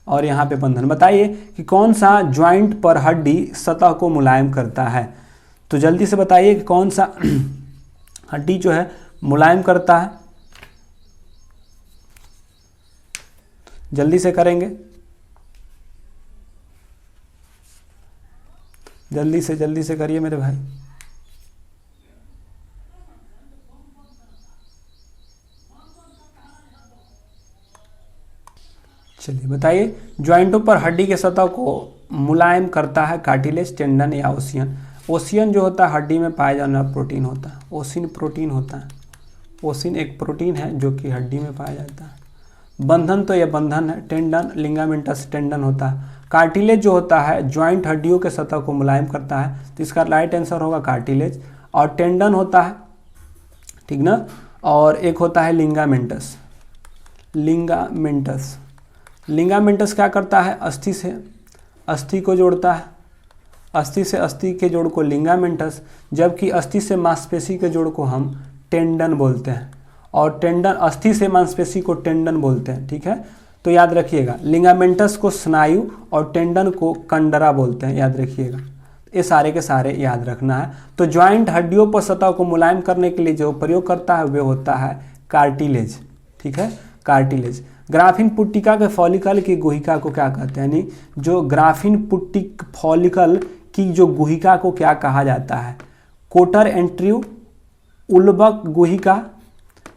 और यहाँ पे बंधन। बताइए कि कौन सा ज्वाइंट पर हड्डी सतह को मुलायम करता है। तो जल्दी से बताइए कि कौन सा हड्डी जो है मुलायम करता है। जल्दी से करेंगे, जल्दी से करिए मेरे भाई। चलिए बताइए, ज्वाइंटों पर हड्डी के सतह को मुलायम करता है कार्टिलेज, टेंडन या ओसियन। ओसियन जो होता है हड्डी में पाया जाने वाला प्रोटीन होता है, ओसिन प्रोटीन होता है। ओसिन एक प्रोटीन है जो कि हड्डी में पाया जाता है। बंधन तो यह बंधन है, टेंडन लिगामेंटस टेंडन होता है। कार्टिलेज जो होता है ज्वाइंट हड्डियों के सतह को मुलायम करता है, तो इसका राइट आंसर होगा कार्टिलेज। और टेंडन होता है, ठीक ना, और एक होता है लिगामेंटस। लिगामेंटस क्या करता है, अस्थि से अस्थि को जोड़ता है, अस्थि से अस्थि के जोड़ को लिगामेंटस, जबकि अस्थि से मांसपेशी के जोड़ को हम टेंडन बोलते हैं, और टेंडन, अस्थि से मांसपेशी को टेंडन बोलते हैं। ठीक है, तो याद रखिएगा, लिगामेंटस को स्नायु और टेंडन को कंडरा बोलते हैं, याद रखिएगा। ये सारे के सारे याद रखना है। तो ज्वाइंट हड्डियों पर सतह को मुलायम करने के लिए जो प्रयोग करता है वे होता है कार्टिलेज। ठीक है, कार्टिलेज। ग्राफीन पुट्टिका के फॉलिकल की गुहिका को क्या कहते हैं, यानी जो ग्राफीन पुट्टिक फॉलिकल की जो गुहिका को क्या कहा जाता है, कोटर एंट्रियो, उल्बक गुहिका,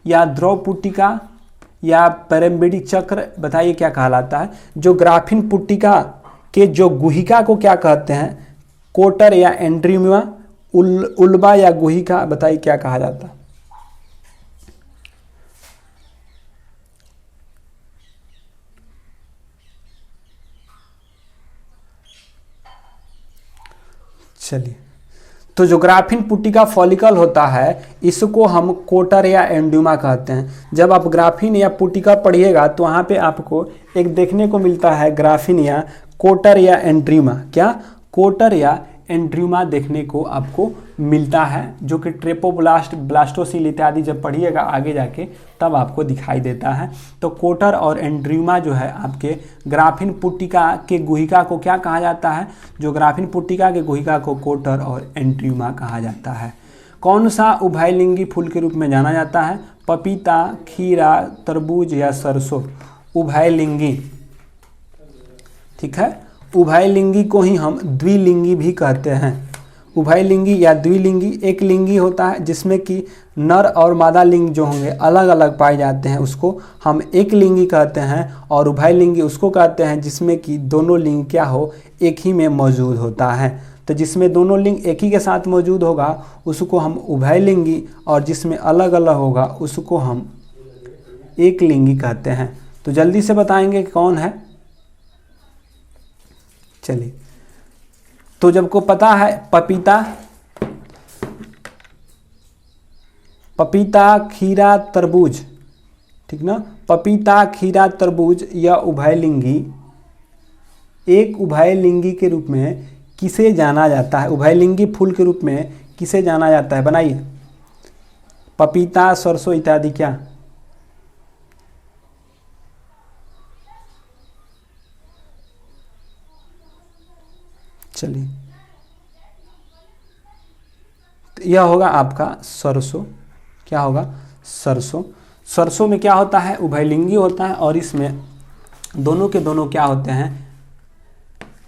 या द्रव पुट्टिका, या पैराम्बिडिक चक्र। बताइए क्या कहलाता है। जो ग्राफीन पुट्टिका के जो गुहिका को क्या कहते हैं, कोटर या एंट्रियोमा, उल्बा या गुहिका, बताइए क्या कहा जाता है। चलिए, तो जो ग्राफीन पुट्टिका फॉलिकल होता है इसको हम कोटर या एंड्यूमा कहते हैं। जब आप ग्राफीन या पुट्टिका पढ़िएगा तो वहाँ पे आपको एक देखने को मिलता है ग्राफीन या कोटर या एंड्यूमा, क्या कोटर या एंड्यूमा देखने को आपको मिलता है, जो कि ट्रेपोब्लास्ट, ब्लास्टोसिल इत्यादि जब पढ़िएगा आगे जाके तब आपको दिखाई देता है। तो कोटर और एंड्यूमा जो है आपके ग्राफीन पुट्टिका के गुहिका को क्या कहा जाता है, जो ग्राफीन पुट्टिका के गुहिका को कोटर और एंड्यूमा कहा जाता है। कौन सा उभयलिंगी फूल के रूप में जाना जाता है, पपीता, खीरा, तरबूज या सरसों। उभयलिंगी, ठीक है, उभयलिंगी को ही हम द्विलिंगी भी कहते हैं। उभयलिंगी या द्विलिंगी, एक लिंगी होता है जिसमें कि नर और मादा लिंग जो होंगे अलग अलग पाए जाते हैं, उसको हम एक लिंगी कहते हैं। और उभयलिंगी उसको कहते हैं जिसमें कि दोनों लिंग क्या हो, एक ही में मौजूद होता है। तो जिसमें दोनों लिंग एक ही के साथ मौजूद होगा उसको हम उभयलिंगी, और जिसमें अलग अलग होगा उसको हम एक लिंगी कहते हैं। तो जल्दी से बताएंगे कि कौन है। चलिए, तो जब को पता है पपीता, पपीता, खीरा, तरबूज, ठीक ना, पपीता, खीरा, तरबूज या उभयलिंगी, एक उभयलिंगी के रूप में किसे जाना जाता है? उभयलिंगी फूल के रूप में किसे जाना जाता है? बनाइए। पपीता, सरसों इत्यादि क्या? चलिए, यह होगा आपका सरसों। क्या होगा? सरसों। सरसों में क्या होता है? उभयलिंगी होता है, और इसमें दोनों के दोनों क्या होते हैं?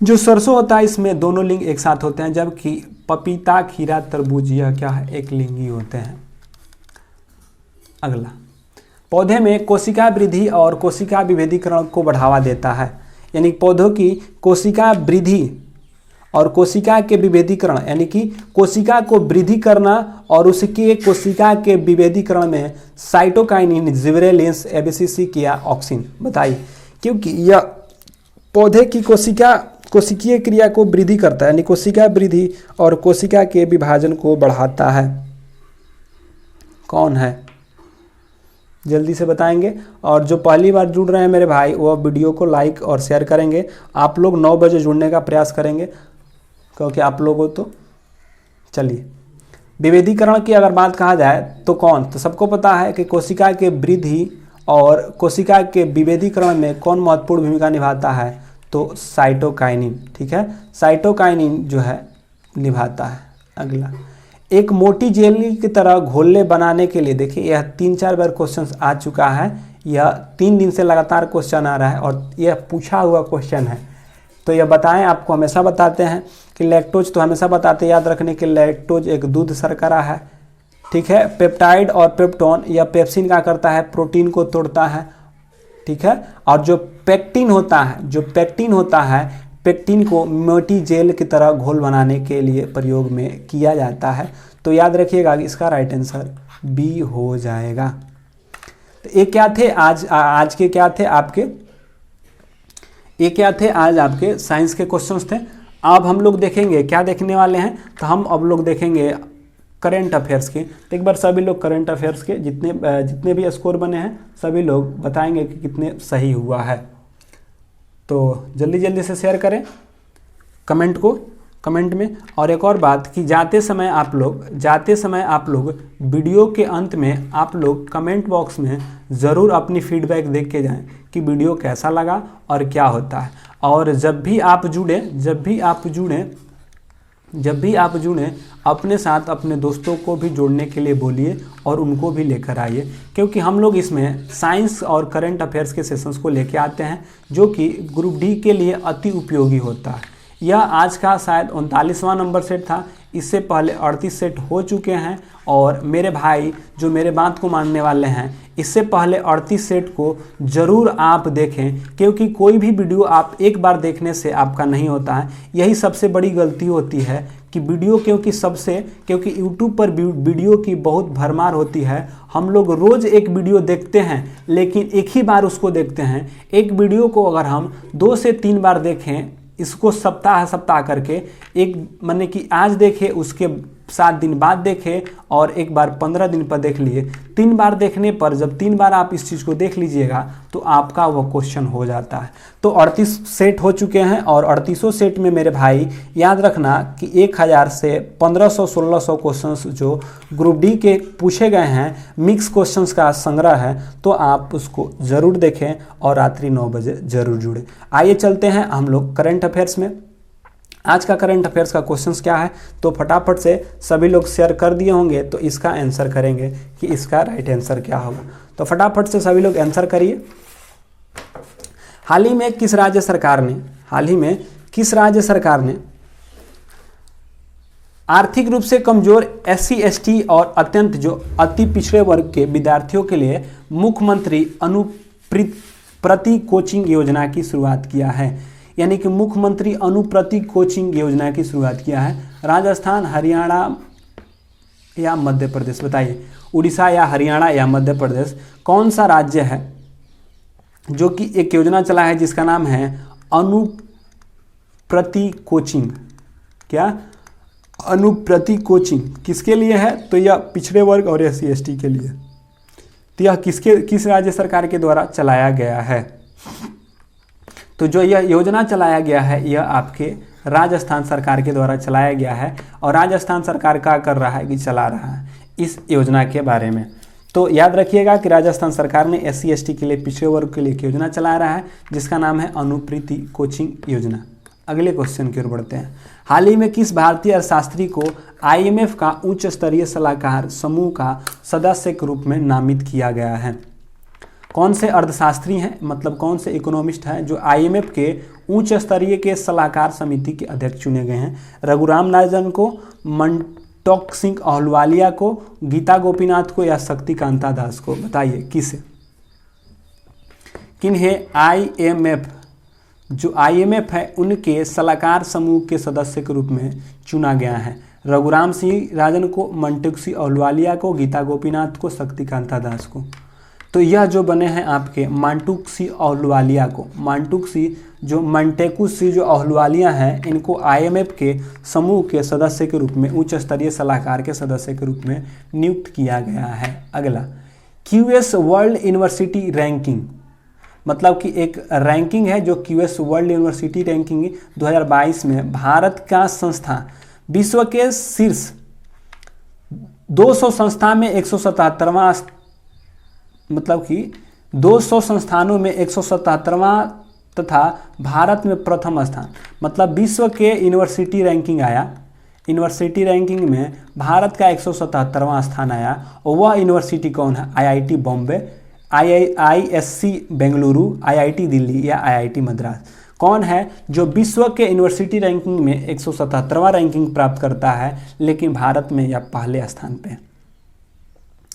जो सरसों होता है इसमें दोनों लिंग एक साथ होते हैं, जबकि पपीता, खीरा, तरबूज यह क्या है? एक लिंगी होते हैं। अगला, पौधे में कोशिका वृद्धि और कोशिका विभेदीकरण को बढ़ावा देता है। यानी पौधों की कोशिका वृद्धि और कोशिका के विभेदीकरण, यानी कि कोशिका को वृद्धि करना और उसके कोशिका के विभेदीकरण में साइटोकाइनिन, जिबरेलिंस, एबीसीसी या ऑक्सिन। बताइए, क्योंकि यह पौधे की कोशिकीय क्रिया को वृद्धि करता है, यानी कोशिका वृद्धि और कोशिका के विभाजन को बढ़ाता है। कौन है? जल्दी से बताएंगे। और जो पहली बार जुड़ रहे हैं मेरे भाई, वो वीडियो को लाइक और शेयर करेंगे। आप लोग 9 बजे जुड़ने का प्रयास करेंगे, क्योंकि आप लोगों तो चलिए, विभेदीकरण की अगर बात कहा जाए तो कौन? तो सबको पता है कि कोशिका के वृद्धि और कोशिका के विभेदीकरण में कौन महत्वपूर्ण भूमिका निभाता है? तो साइटोकाइनिन। ठीक है, साइटोकाइनिन जो है निभाता है। अगला, एक मोटी जेली की तरह घोले बनाने के लिए, देखिए यह 3-4 बार क्वेश्चन आ चुका है, यह 3 दिन से लगातार क्वेश्चन आ रहा है और यह पूछा हुआ क्वेश्चन है। तो यह बताएं, आपको हमेशा बताते हैं कि लैक्टोज तो हमेशा बताते हैं याद रखने के, लैक्टोज एक दूध शर्करा है। ठीक है, पेप्टाइड और पेप्टोन या पेप्सिन क्या करता है? प्रोटीन को तोड़ता है। ठीक है, और जो पेक्टिन होता है, पेक्टिन को मोटी जेल की तरह घोल बनाने के लिए प्रयोग में किया जाता है। तो याद रखिएगा कि इसका राइट आंसर बी हो जाएगा। तो ये क्या थे आज के क्या थे आपके, ये क्या थे आज आपके साइंस के क्वेश्चंस थे। अब हम लोग देखेंगे क्या देखने वाले हैं, तो हम अब लोग देखेंगे करंट अफेयर्स के। तो एक बार सभी लोग करंट अफेयर्स के जितने भी स्कोर बने हैं सभी लोग बताएंगे कि कितने सही हुआ है। तो जल्दी जल्दी से शेयर करें कमेंट में। और एक और बात कि जाते समय आप लोग वीडियो के अंत में आप लोग कमेंट बॉक्स में ज़रूर अपनी फीडबैक देख के जाएं कि वीडियो कैसा लगा और क्या होता है। और जब भी आप जुड़ें अपने साथ अपने दोस्तों को भी जोड़ने के लिए बोलिए और उनको भी लेकर आइए, क्योंकि हम लोग इसमें साइंस और करंट अफेयर्स के सेशंस को लेके आते हैं जो कि ग्रुप डी के लिए अति उपयोगी होता है। यह आज का शायद 39वां नंबर सेट था, इससे पहले 38 सेट हो चुके हैं। और मेरे भाई जो मेरे बात को मानने वाले हैं, इससे पहले 38 सेट को ज़रूर आप देखें, क्योंकि कोई भी वीडियो आप एक बार देखने से आपका नहीं होता है। यही सबसे बड़ी गलती होती है कि वीडियो क्योंकि यूट्यूब पर वीडियो की बहुत भरमार होती है। हम लोग रोज़ एक वीडियो देखते हैं लेकिन एक ही बार उसको देखते हैं। एक वीडियो को अगर हम 2 से 3 बार देखें, इसको सप्ताह करके, एक माने कि आज देखे उसके 7 दिन बाद देखे और एक बार 15 दिन पर देख लिए। 3 बार देखने पर जब 3 बार आप इस चीज़ को देख लीजिएगा तो आपका वो क्वेश्चन हो जाता है। तो 38 सेट हो चुके हैं और 38 सेट में मेरे भाई याद रखना कि 1000 से 1500-1600 क्वेश्चंस जो ग्रुप डी के पूछे गए हैं, मिक्स क्वेश्चंस का संग्रह है, तो आप उसको ज़रूर देखें और रात्रि 9 बजे ज़रूर जुड़ें। आइए चलते हैं हम लोग करंट अफेयर्स में। आज का करंट अफेयर्स का क्वेश्चंस क्या है, तो फटाफट से सभी लोग शेयर कर दिए होंगे, तो इसका आंसर करेंगे कि इसका राइट आंसर क्या होगा। तो फटाफट से सभी लोग आंसर करिए। हाल ही में किस राज्य सरकार ने आर्थिक रूप से कमजोर SC ST और अति पिछड़े वर्ग के विद्यार्थियों के लिए मुख्यमंत्री अनुप्रति कोचिंग योजना की शुरुआत किया है? यानी कि मुख्यमंत्री अनुप्रति कोचिंग योजना की शुरुआत किया है। राजस्थान, हरियाणा या मध्य प्रदेश? बताइए, उड़ीसा या हरियाणा या मध्य प्रदेश, कौन सा राज्य है जो कि एक योजना चला है जिसका नाम है अनुप्रति कोचिंग? क्या, अनुप्रति कोचिंग किसके लिए है, तो यह पिछड़े वर्ग और SC/ST के लिए। तो यह किस राज्य सरकार के द्वारा चलाया गया है, तो जो यह योजना चलाया गया है यह आपके राजस्थान सरकार के द्वारा चलाया गया है। और राजस्थान सरकार क्या कर रहा है कि चला रहा है इस योजना के बारे में। तो याद रखिएगा कि राजस्थान सरकार ने SC/ST के लिए, पिछड़े वर्ग के लिए एक योजना चला रहा है जिसका नाम है अनुप्रीति कोचिंग योजना। अगले क्वेश्चन की ओर बढ़ते हैं। हाल ही में किस भारतीय अर्थशास्त्री को IMF का उच्च स्तरीय सलाहकार समूह का सदस्य के रूप में नामित किया गया है? कौन से अर्थशास्त्री हैं, मतलब कौन से इकोनॉमिस्ट हैं जो IMF के उच्च स्तरीय के सलाहकार समिति के अध्यक्ष चुने गए हैं? रघुराम राजन को, मंटोक सिंह अहलुवालिया को, गीता गोपीनाथ को या शक्तिकांता दास को? बताइए किसे, किन्हें IMF, जो IMF है उनके सलाहकार समूह के सदस्य के रूप में चुना गया है? रघुराम सिंह राजन को, मंटोक सिंह अहलुवालिया को, गीता गोपीनाथ को, शक्तिकांता दास को? तो यह जो बने हैं आपके मंटोक सिंह अहलुवालिया को, मंटोक सिंह जो मंटेकू सिंह जो अहलुवालिया हैं इनको IMF के समूह के सदस्य के रूप में, उच्च स्तरीय सलाहकार के सदस्य के रूप में नियुक्त किया गया है। अगला, QS वर्ल्ड यूनिवर्सिटी रैंकिंग, मतलब कि एक रैंकिंग है जो QS वर्ल्ड यूनिवर्सिटी रैंकिंग 2022 में भारत का संस्थान विश्व के शीर्ष 200 संस्थान में 177वां, मतलब कि 200 संस्थानों में 177वां तथा भारत में प्रथम स्थान, मतलब विश्व के यूनिवर्सिटी रैंकिंग आया, यूनिवर्सिटी रैंकिंग में भारत का 177वां स्थान आया। और वह यूनिवर्सिटी कौन है? IIT Bombay, IISc Bengaluru, IIT Delhi या IIT मद्रास? कौन है जो विश्व के यूनिवर्सिटी रैंकिंग में 177वां रैंकिंग प्राप्त करता है, लेकिन भारत में या पहले स्थान पे?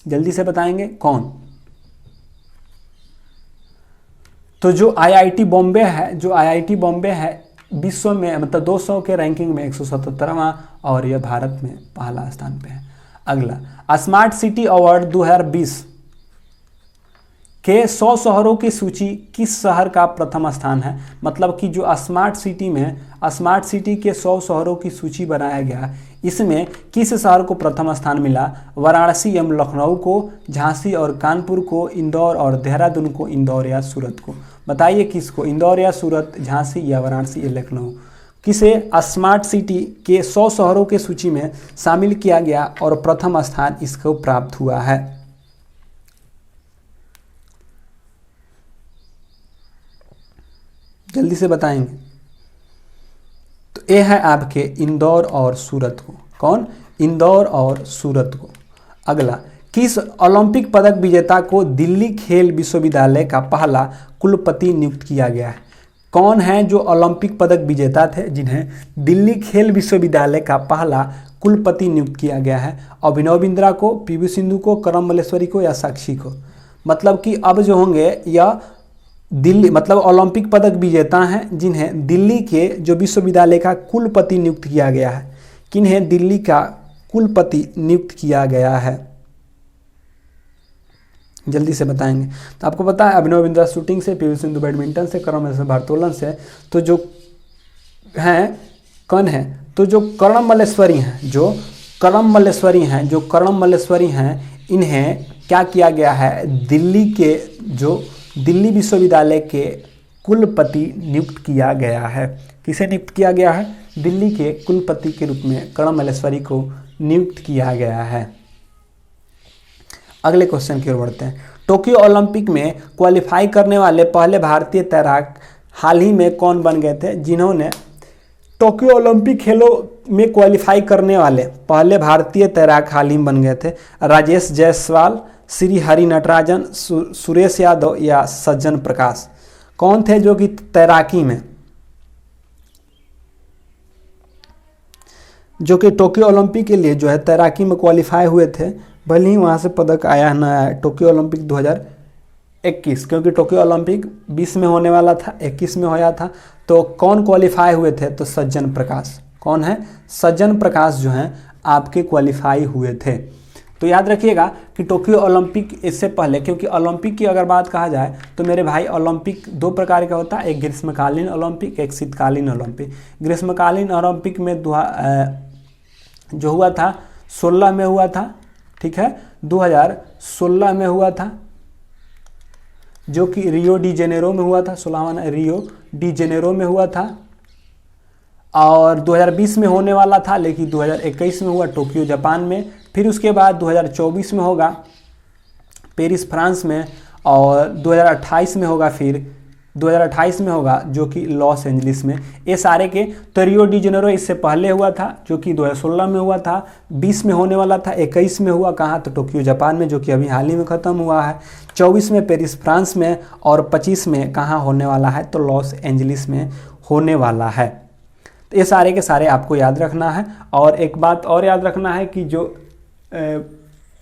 जल्दी से बताएंगे कौन? तो जो IIT बॉम्बे है, जो IIT बॉम्बे है विश्व में, मतलब 200 के रैंकिंग में 177वां और यह भारत में पहला स्थान पे है। अगला, स्मार्ट सिटी अवार्ड 2020 के 100 शहरों की सूची किस शहर का प्रथम स्थान है? मतलब कि जो स्मार्ट सिटी में, स्मार्ट सिटी के 100 शहरों की सूची बनाया गया, इसमें किस शहर को प्रथम स्थान मिला? वाराणसी एवं लखनऊ को, झांसी और कानपुर को, इंदौर और देहरादून को, इंदौर या सूरत को? बताइए किसको, इंदौर या सूरत, झांसी या वाराणसी या लखनऊ? किसे स्मार्ट सिटी के 100 शहरों के सूची में शामिल किया गया और प्रथम स्थान इसको प्राप्त हुआ है? जल्दी से बताएंगे। तो ये है आपके इंदौर और सूरत को। कौन? इंदौर और सूरत को। अगला, किस ओलंपिक पदक विजेता को दिल्ली खेल विश्वविद्यालय का पहला कुलपति नियुक्त किया गया है? कौन है जो ओलंपिक पदक विजेता थे जिन्हें दिल्ली खेल विश्वविद्यालय का पहला कुलपति नियुक्त किया गया है? अभिनव बिंद्रा को, PV सिंधु को, करम मल्लेश्वरी को या साक्षी को? मतलब कि अब जो होंगे यह दिल्ली, मतलब ओलंपिक पदक विजेता हैं जिन्हें दिल्ली के जो विश्वविद्यालय का कुलपति नियुक्त किया गया है। किन्हें दिल्ली का कुलपति नियुक्त किया गया है? जल्दी से बताएंगे। तो आपको पता है अभिनव बिंद्रा शूटिंग से, PV सिंधु बैडमिंटन से, करम मल्लेश्वरी भारोत्तोलन से। तो जो हैं कौन है? तो जो करम मल्लेश्वरी हैं, जो करम मल्लेश्वरी हैं, जो करम मल्लेश्वरी हैं, इन्हें क्या किया गया है? दिल्ली के जो दिल्ली विश्वविद्यालय के कुलपति नियुक्त किया गया है। किसे नियुक्त किया गया है? दिल्ली के कुलपति के रूप में करम मल्लेश्वरी को नियुक्त किया गया है। अगले क्वेश्चन की ओर बढ़ते हैं। टोक्यो ओलंपिक में क्वालिफाई करने वाले पहले भारतीय तैराक हाल ही में कौन बन गए थे? जिन्होंने टोक्यो ओलंपिक खेलों में क्वालिफाई करने वाले पहले भारतीय तैराक हाल ही बन गए थे। राजेश जायसवाल, श्री हरि नटराजन, सुरेश यादव या सज्जन प्रकाश? कौन थे जो कि तैराकी में, जो कि टोक्यो ओलंपिक के लिए जो है तैराकी में क्वालिफाई हुए थे, भले ही वहाँ से पदक आया ना आया टोक्यो ओलंपिक 2021, क्योंकि टोक्यो ओलंपिक 20 में होने वाला था, 21 में होया था। तो कौन क्वालिफाई हुए थे? तो सज्जन प्रकाश। कौन है? सज्जन प्रकाश जो हैं आपके क्वालिफाई हुए थे। तो याद रखिएगा कि टोक्यो ओलंपिक इससे पहले, क्योंकि ओलंपिक की अगर बात कहा जाए तो मेरे भाई ओलंपिक दो प्रकार का होता है, एक ग्रीष्मकालीन ओलंपिक, एक शीतकालीन ओलंपिक। ग्रीष्मकालीन ओलंपिक में जो हुआ था 16 में हुआ था, ठीक है, 2016 में हुआ था, जो कि रियो डी जेनेरो में हुआ था, 16वां रियो डी जेनेरो में हुआ था, और 2020 में होने वाला था लेकिन 2021 में हुआ टोक्यो जापान में। फिर उसके बाद 2024 में होगा पेरिस फ्रांस में, और 2028 में होगा, फिर 2028 में होगा जो कि लॉस एंजलिस में। ये सारे के तो रियो डी जेनेरो इससे पहले हुआ था जो कि 2016 में हुआ था, 20 में होने वाला था, 21 में हुआ कहाँ तो टोक्यो जापान में जो कि अभी हाल ही में ख़त्म हुआ है, 24 में पेरिस फ्रांस में, और 25 में कहाँ होने वाला है तो लॉस एंजलिस में होने वाला है। तो ये सारे के सारे आपको याद रखना है। और एक बात और याद रखना है कि जो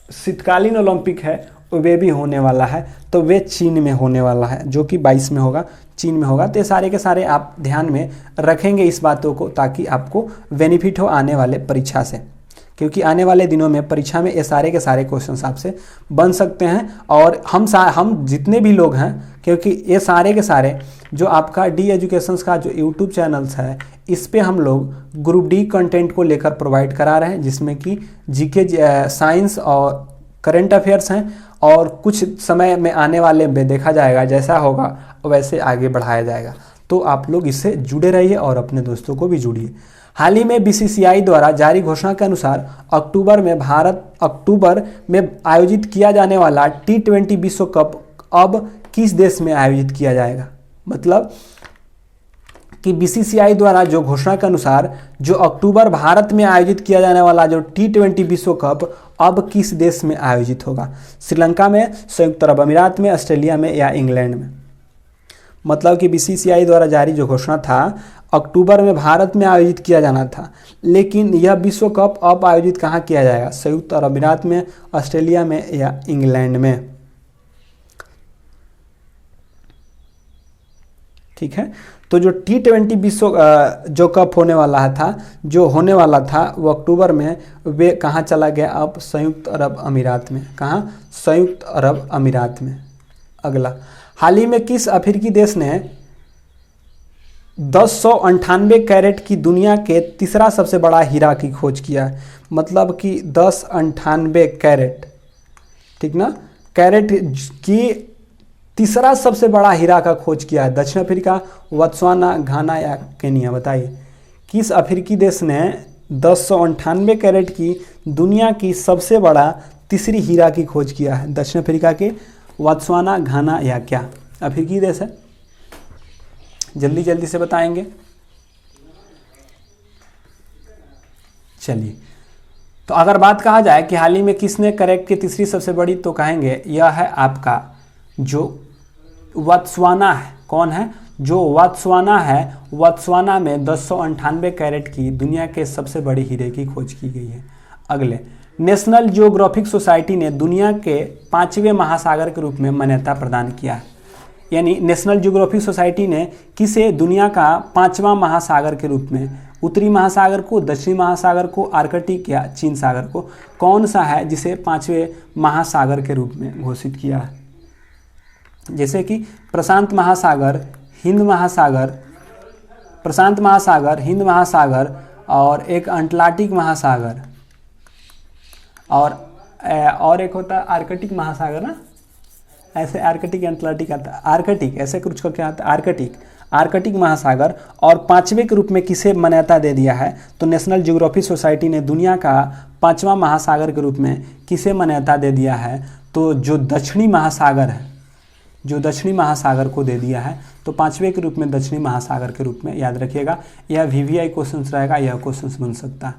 शीतकालीन ओलंपिक है वे भी होने वाला है, तो वे चीन में होने वाला है जो कि 22 में होगा, चीन में होगा। तो ये सारे के सारे आप ध्यान में रखेंगे इस बातों को, ताकि आपको बेनिफिट हो आने वाले परीक्षा से, क्योंकि आने वाले दिनों में परीक्षा में ये सारे के सारे क्वेश्चंस आपसे बन सकते हैं। और हम जितने भी लोग हैं, क्योंकि ये सारे के सारे जो आपका डी एजुकेशंस का जो यूट्यूब चैनल्स है, इस पे हम लोग ग्रुप डी कंटेंट को लेकर प्रोवाइड करा रहे हैं, जिसमें कि जीके, साइंस और करंट अफेयर्स हैं, और कुछ समय में आने वाले में देखा जाएगा जैसा होगा वैसे आगे बढ़ाया जाएगा। तो आप लोग इससे जुड़े रहिए और अपने दोस्तों को भी जुड़िए। हाल ही में बीसीसीआई द्वारा जारी घोषणा के अनुसार अक्टूबर में आयोजित किया जाने वाला T20 विश्व कप अब किस देश में आयोजित किया जाएगा। मतलब कि बीसीसीआई द्वारा जो घोषणा के अनुसार जो अक्टूबर भारत में आयोजित किया जाने वाला जो T20 विश्व कप अब किस देश में आयोजित होगा। श्रीलंका में, संयुक्त अरब अमीरात में, ऑस्ट्रेलिया में या इंग्लैंड में। मतलब कि बीसीसीआई द्वारा जारी जो घोषणा था अक्टूबर में भारत में आयोजित किया जाना था, लेकिन यह विश्व कप अब आयोजित कहाँ किया जाएगा, संयुक्त अरब अमीरात में, ऑस्ट्रेलिया में या इंग्लैंड में। ठीक है, तो जो T20 विश्व जो कप होने वाला था वो अक्टूबर में, वे कहाँ चला गया अब, संयुक्त अरब अमीरात में। कहाँ, संयुक्त अरब अमीरात में। अगला, हाल ही में किस अफ्रीकी देश ने 1098 कैरेट की दुनिया के तीसरा सबसे बड़ा हीरा की खोज किया है। मतलब कि 1098 कैरेट, ठीक ना, कैरेट की तीसरा सबसे बड़ा हीरा का खोज किया है। दक्षिण अफ्रीका, बोत्सवाना, घाना या केनिया। बताइए किस अफ्रीकी देश ने 1098 कैरेट की दुनिया की सबसे बड़ा तीसरी हीरा की खोज किया है। दक्षिण अफ्रीका के, बोत्सवाना, घाना या क्या अफ्रीकी देश है, जल्दी जल्दी से बताएंगे। चलिए, तो अगर बात कहा जाए कि हाल ही में किसने कैरेट की तीसरी सबसे बड़ी, तो कहेंगे यह है आपका जो बोत्सवाना है। कौन है, जो बोत्सवाना है। बोत्सवाना में 1098 कैरेट की दुनिया के सबसे बड़ी हीरे की खोज की गई है। अगले, नेशनल जियोग्राफिक सोसाइटी ने दुनिया के 5वें महासागर के रूप में मान्यता प्रदान किया है। यानी नेशनल जियोग्राफिक सोसाइटी ने किसे दुनिया का 5वां महासागर के रूप में, उत्तरी महासागर को, दक्षिणी महासागर को, आर्कटिक या चीन सागर को, कौन सा है जिसे 5वें महासागर के रूप में घोषित किया है। जैसे कि प्रशांत महासागर, हिंद महासागर, प्रशांत महासागर, हिंद महासागर, और एक अटलांटिक महासागर, और एक होता है आर्कटिक महासागर ना, ऐसे आर्कटिक अटलांटिक आता है, आर्कटिक ऐसे कुछ का क्या आता है, आर्कटिक महासागर। और 5वें के रूप में किसे मान्यता दे दिया है, तो नेशनल जियोग्राफिक सोसाइटी ने दुनिया का 5वां महासागर के रूप में किसे मान्यता दे दिया है, तो जो दक्षिणी महासागर है, जो दक्षिणी महासागर को दे दिया है। तो 5वें के रूप में दक्षिणी महासागर के रूप में, याद रखिएगा यह VVI क्वेश्चन रहेगा, यह क्वेश्चन बन सकता है।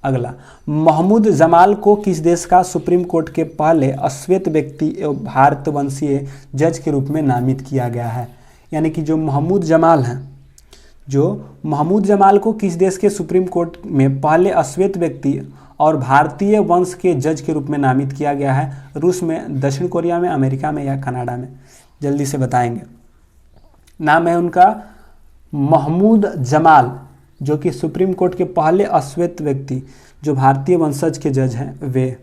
अगला, महमूद जमाल को किस देश का सुप्रीम कोर्ट के पहले अश्वेत व्यक्ति एवं भारतवंशीय जज के रूप में नामित किया गया है। यानी कि जो महमूद जमाल हैं, जो महमूद जमाल को किस देश के सुप्रीम कोर्ट में पहले अश्वेत व्यक्ति और भारतीय वंश के जज के रूप में नामित किया गया है। रूस में, दक्षिण कोरिया में, अमेरिका में या कनाडा में, जल्दी से बताएंगे। नाम है उनका महमूद जमाल, जो कि सुप्रीम कोर्ट के पहले अश्वेत व्यक्ति जो भारतीय वंशज के जज हैं वे।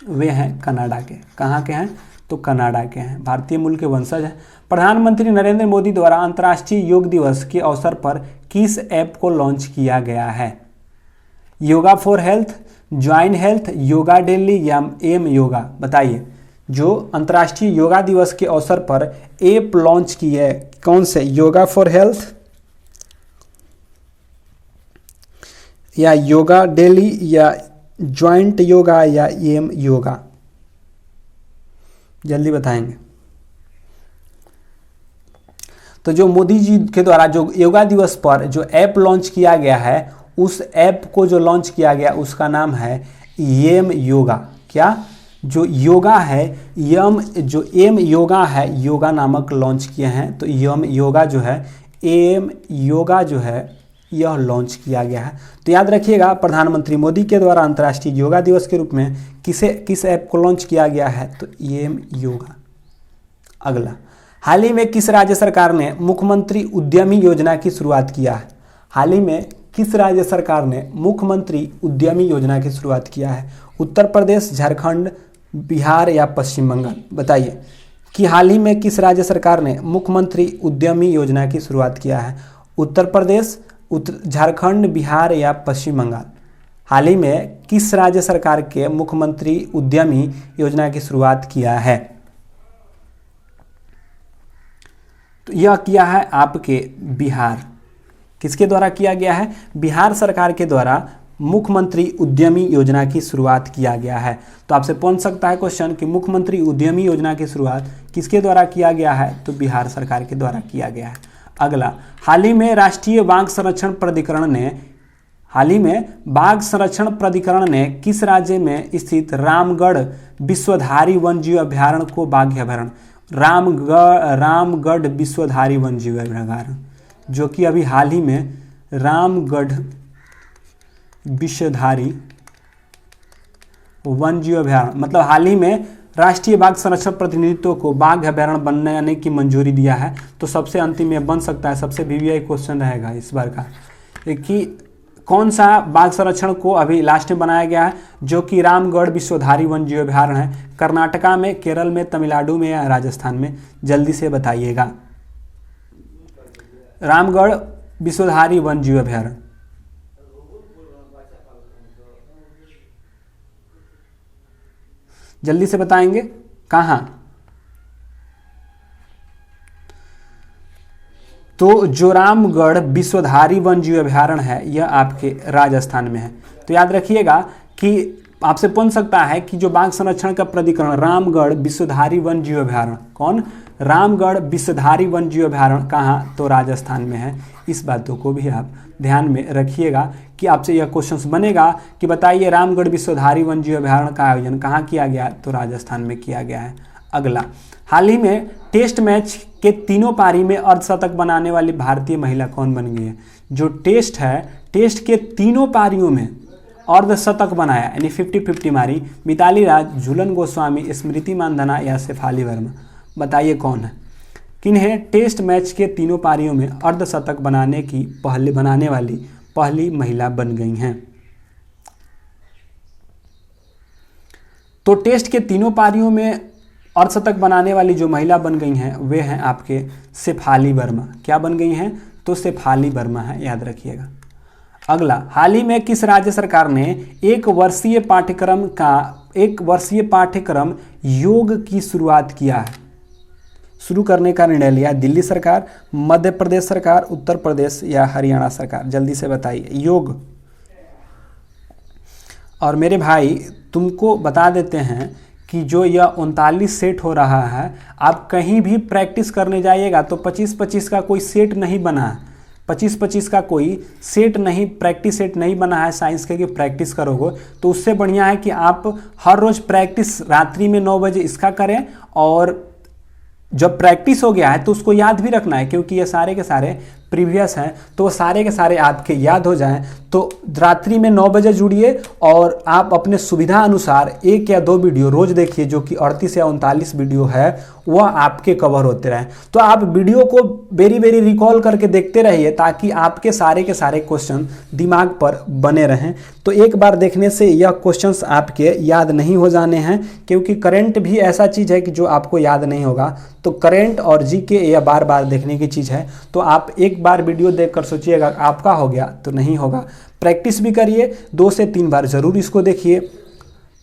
वे हैं कनाडा के। कहाँ के हैं? तो कनाडा के हैं, भारतीय मूल के वंशज हैं। प्रधानमंत्री नरेंद्र मोदी द्वारा अंतर्राष्ट्रीय योग दिवस के अवसर पर किस ऐप को लॉन्च किया गया है? Yoga for health, join health, yoga daily या एम योगा? बताइए। जो अंतर्राष्ट्रीय योगा दिवस के अवसर पर ऐप लॉन्च की है, कौन से? योगा फॉर हेल्थ या योगा डेली या ज्वाइंट योगा या एम योगा? जल्दी बताएंगे। तो जो मोदी जी के द्वारा जो योगा दिवस पर जो ऐप लॉन्च किया गया है, उस ऐप को जो लॉन्च किया गया उसका नाम है एम योगा। क्या? जो योगा है यम, जो एम योगा है, योगा नामक लॉन्च किए हैं। तो यम योगा जो है, एम योगा जो है, यह लॉन्च किया गया है। तो याद रखिएगा, प्रधानमंत्री मोदी के द्वारा अंतर्राष्ट्रीय योगा दिवस के रूप में किस ऐप को लॉन्च किया गया है? तो एम योगा। अगला, हाल ही में किस राज्य सरकार ने मुख्यमंत्री उद्यमी योजना की शुरुआत किया है? हाल ही में किस राज्य सरकार ने मुख्यमंत्री उद्यमी योजना की शुरुआत किया है? उत्तर प्रदेश, झारखंड, बिहार या पश्चिम बंगाल? बताइए कि हाल ही में किस राज्य सरकार ने मुख्यमंत्री उद्यमी योजना की शुरुआत किया है? उत्तर प्रदेश, झारखंड, बिहार या पश्चिम बंगाल? हाल ही में किस राज्य सरकार के मुख्यमंत्री उद्यमी योजना की शुरुआत किया है? तो यह किया है आपके बिहार। किसके द्वारा किया गया है? बिहार सरकार के द्वारा मुख्यमंत्री उद्यमी योजना की शुरुआत किया गया है। तो आपसे पूछ सकता है क्वेश्चन कि मुख्यमंत्री उद्यमी योजना की शुरुआत किसके द्वारा किया गया है? तो बिहार सरकार के द्वारा किया गया है। अगला, हाल ही में राष्ट्रीय बाघ संरक्षण प्राधिकरण ने किस राज्य में स्थित रामगढ़ विश्वधारी वन्यजीव अभयारण्य को बाघ अभयारण्य, रामगढ़ विश्वधारी वन्यजीव अभयारण्य, जो कि अभी हाल ही में रामगढ़ विश्वधारी वन्यजीव अभयारण्य, मतलब हाल ही में राष्ट्रीय बाघ संरक्षण प्रतिनिधित्व को बाघ अभयारण्य बनने की मंजूरी दिया है। तो सबसे अंतिम में बन सकता है, सबसे वीवीआई क्वेश्चन रहेगा इस बार का, कि कौन सा बाघ संरक्षण को अभी लास्ट में बनाया गया है? जो कि रामगढ़ विश्वधारी वन्यजीव अभयारण्य है। कर्नाटका में, केरल में, तमिलनाडु में या राजस्थान में? जल्दी से बताइएगा। रामगढ़ विश्वधारी वन्यजीव अभयारण्य, जल्दी से बताएंगे कहाँ? तो जो रामगढ़ विश्वधारी वन्यजीव अभयारण्य है यह आपके राजस्थान में है। तो याद रखिएगा कि आपसे पूछ सकता है कि जो बाघ संरक्षण का प्राधिकरण रामगढ़ विश्वधारी वन्यजीव अभयारण्य, कौन? रामगढ़ विश्वधारी वन्यजीव अभयारण्य कहाँ? तो राजस्थान में है। इस बातों को भी आप ध्यान में रखिएगा कि आपसे यह क्वेश्चन बनेगा कि बताइए रामगढ़ विश्वधारी वन्यजीव अभयारण्य का आयोजन कहाँ किया गया? तो राजस्थान में किया गया है। अगला, हाल ही में टेस्ट मैच के तीनों पारी में अर्धशतक बनाने वाली भारतीय महिला कौन बन गई है? जो टेस्ट है, टेस्ट के तीनों पारियों में अर्धशतक बनाया, यानी 50-50 मारी, मिताली राज, झूलन गोस्वामी, स्मृति मानधना या शेफाली वर्मा? बताइए कौन है? किन्हें टेस्ट मैच के तीनों पारियों में अर्धशतक बनाने वाली पहली महिला बन गई हैं? तो टेस्ट के तीनों पारियों में अर्धशतक बनाने वाली जो महिला बन गई हैं वे हैं आपके शेफाली वर्मा। क्या बन गई हैं? तो शेफाली वर्मा है, याद रखिएगा। अगला, हाल ही में किस राज्य सरकार ने एक वर्षीय पाठ्यक्रम योग की शुरुआत किया है? शुरू करने का निर्णय लिया? दिल्ली सरकार, मध्य प्रदेश सरकार, उत्तर प्रदेश या हरियाणा सरकार? जल्दी से बताइए। योग। और मेरे भाई तुमको बता देते हैं कि जो यह 39 सेट हो रहा है, आप कहीं भी प्रैक्टिस करने जाइएगा तो 25-25 का कोई सेट नहीं बना है, 25-25 का कोई सेट नहीं, प्रैक्टिस सेट नहीं बना है साइंस के कि प्रैक्टिस करोगे। तो उससे बढ़िया है कि आप हर रोज़ प्रैक्टिस रात्रि में 9 बजे इसका करें, और जब प्रैक्टिस हो गया है तो उसको याद भी रखना है, क्योंकि ये सारे के सारे प्रीवियस हैं तो वो सारे के सारे आपके याद हो जाएं तो रात्रि में 9 बजे जुड़िए और आप अपने सुविधा अनुसार 1 या 2 वीडियो रोज देखिए, जो कि 38 या 39 वीडियो है वह आपके कवर होते रहें। तो आप वीडियो को वेरी वेरी रिकॉल करके देखते रहिए ताकि आपके सारे के सारे क्वेश्चन दिमाग पर बने रहें। तो एक बार देखने से यह क्वेश्चंस आपके याद नहीं हो जाने हैं, क्योंकि करंट भी ऐसा चीज़ है कि जो आपको याद नहीं होगा। तो करंट और जीके यह बार बार देखने की चीज़ है। तो आप एक बार वीडियो देखकर सोचिएगा आपका हो गया, तो नहीं होगा। प्रैक्टिस भी करिए, 2 से 3 बार जरूर इसको देखिए।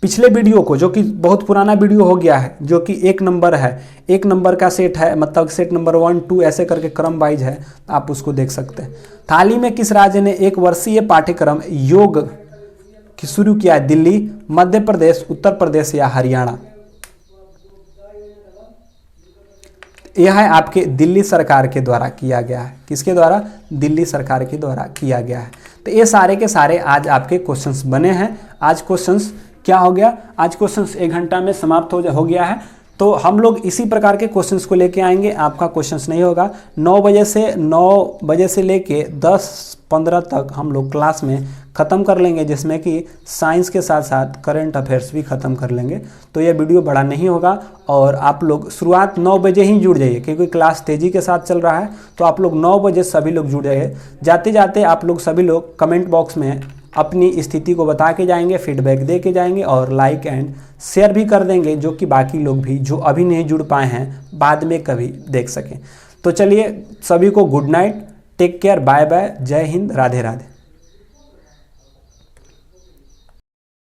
पिछले वीडियो को, जो कि बहुत पुराना वीडियो हो गया है, जो कि 1 नंबर है, 1 नंबर का सेट है, मतलब सेट नंबर 1 2 ऐसे करके क्रम वाइज है, आप उसको देख सकते हैं। हाल ही में किस राज्य ने 1 वर्षीय पाठ्यक्रम योग की शुरू किया है? दिल्ली, मध्य प्रदेश, उत्तर प्रदेश या हरियाणा? यह है आपके दिल्ली सरकार के द्वारा किया गया है। किसके द्वारा? दिल्ली सरकार के द्वारा किया गया है। तो ये सारे के सारे आज आपके क्वेश्चंस बने हैं। आज क्वेश्चंस क्या हो गया? आज क्वेश्चंस 1 घंटा में समाप्त हो गया है। तो हम लोग इसी प्रकार के क्वेश्चंस को लेके आएंगे। आपका क्वेश्चंस नहीं होगा 9 बजे से लेके 10-15 तक हम लोग क्लास में ख़त्म कर लेंगे, जिसमें कि साइंस के साथ साथ करंट अफेयर्स भी ख़त्म कर लेंगे। तो यह वीडियो बड़ा नहीं होगा और आप लोग शुरुआत 9 बजे ही जुड़ जाइए, क्योंकि क्लास तेज़ी के साथ चल रहा है। तो आप लोग 9 बजे सभी लोग जुड़ जाइए। जाते जाते आप लोग सभी लोग कमेंट बॉक्स में अपनी स्थिति को बता के जाएंगे, फीडबैक दे के जाएंगे और लाइक एंड शेयर भी कर देंगे, जो कि बाकी लोग भी जो अभी नहीं जुड़ पाए हैं बाद में कभी देख सकें। तो चलिए सभी को good night, take care, bye bye, Jai Hind, Radhe Radhe.